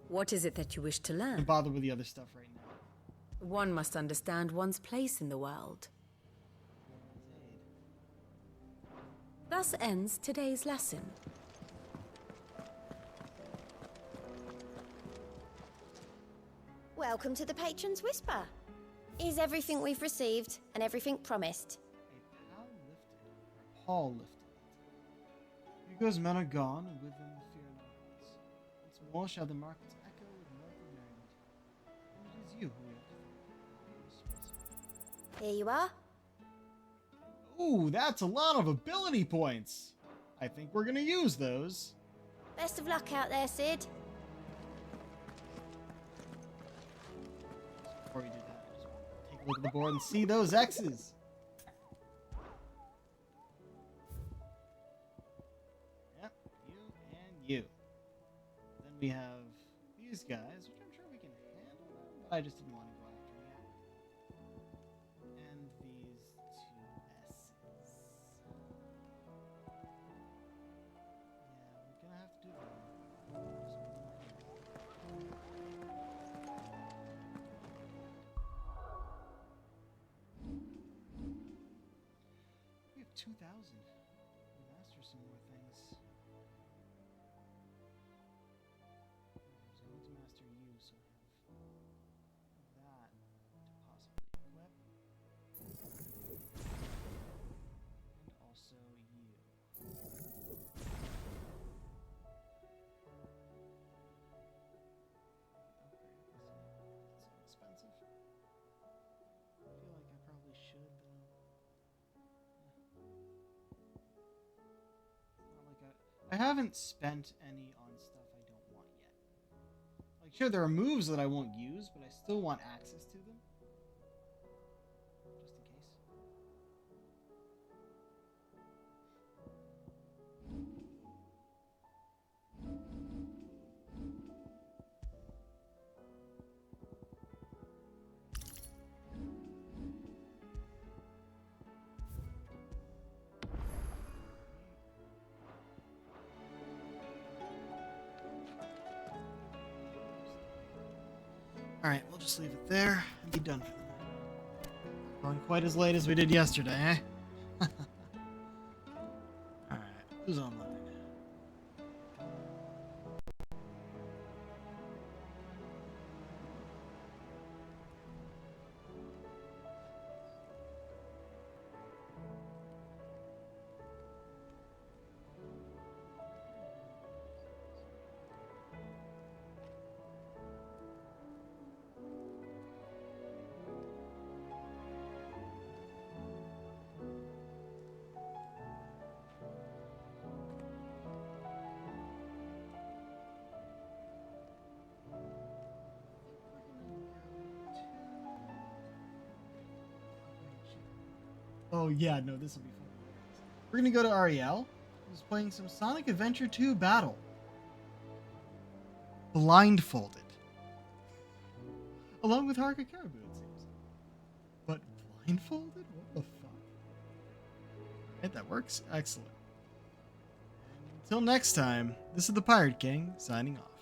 What is it that you wish to learn? Don't bother with the other stuff right now. One must understand one's place in the world. Thus ends today's lesson. Welcome to the Patron's Whisper. Is everything we've received and everything promised? Paul lifted. Hugo's men are gone, and with them the fear no else. Once more shall the markets echo with mirthful merriment. And it is you who we have to thank. Here you are. Ooh, that's a lot of ability points. I think we're gonna use those. Best of luck out there, Sid. Before we do that, I just want to take a look at the board and see those X's. Yep, you and you. Then we have these guys, which I'm sure we can handle them, but I just didn't want to go after yet. And these two S's. Yeah, we're gonna have to do that. We have 2,000. We'll master some more things. I need to master you, so I have that to possibly equip. And also you. It's expensive. I feel like I probably should, though. Not like I haven't spent any on stuff I don't want yet. Like, sure, there are moves that I won't use, but I still want access to them. Just in case. Alright, we'll just leave it there and be done for the night. Going quite as late as we did yesterday, eh? Alright, who's online? Oh yeah, no, this will be fun. We're gonna go to Ariel, who's playing some Sonic Adventure 2 Battle. Blindfolded. Along with Haruka Caribou, it seems. But blindfolded? What the fuck? Alright, that works. Excellent. And until next time, this is the Pirate King, signing off.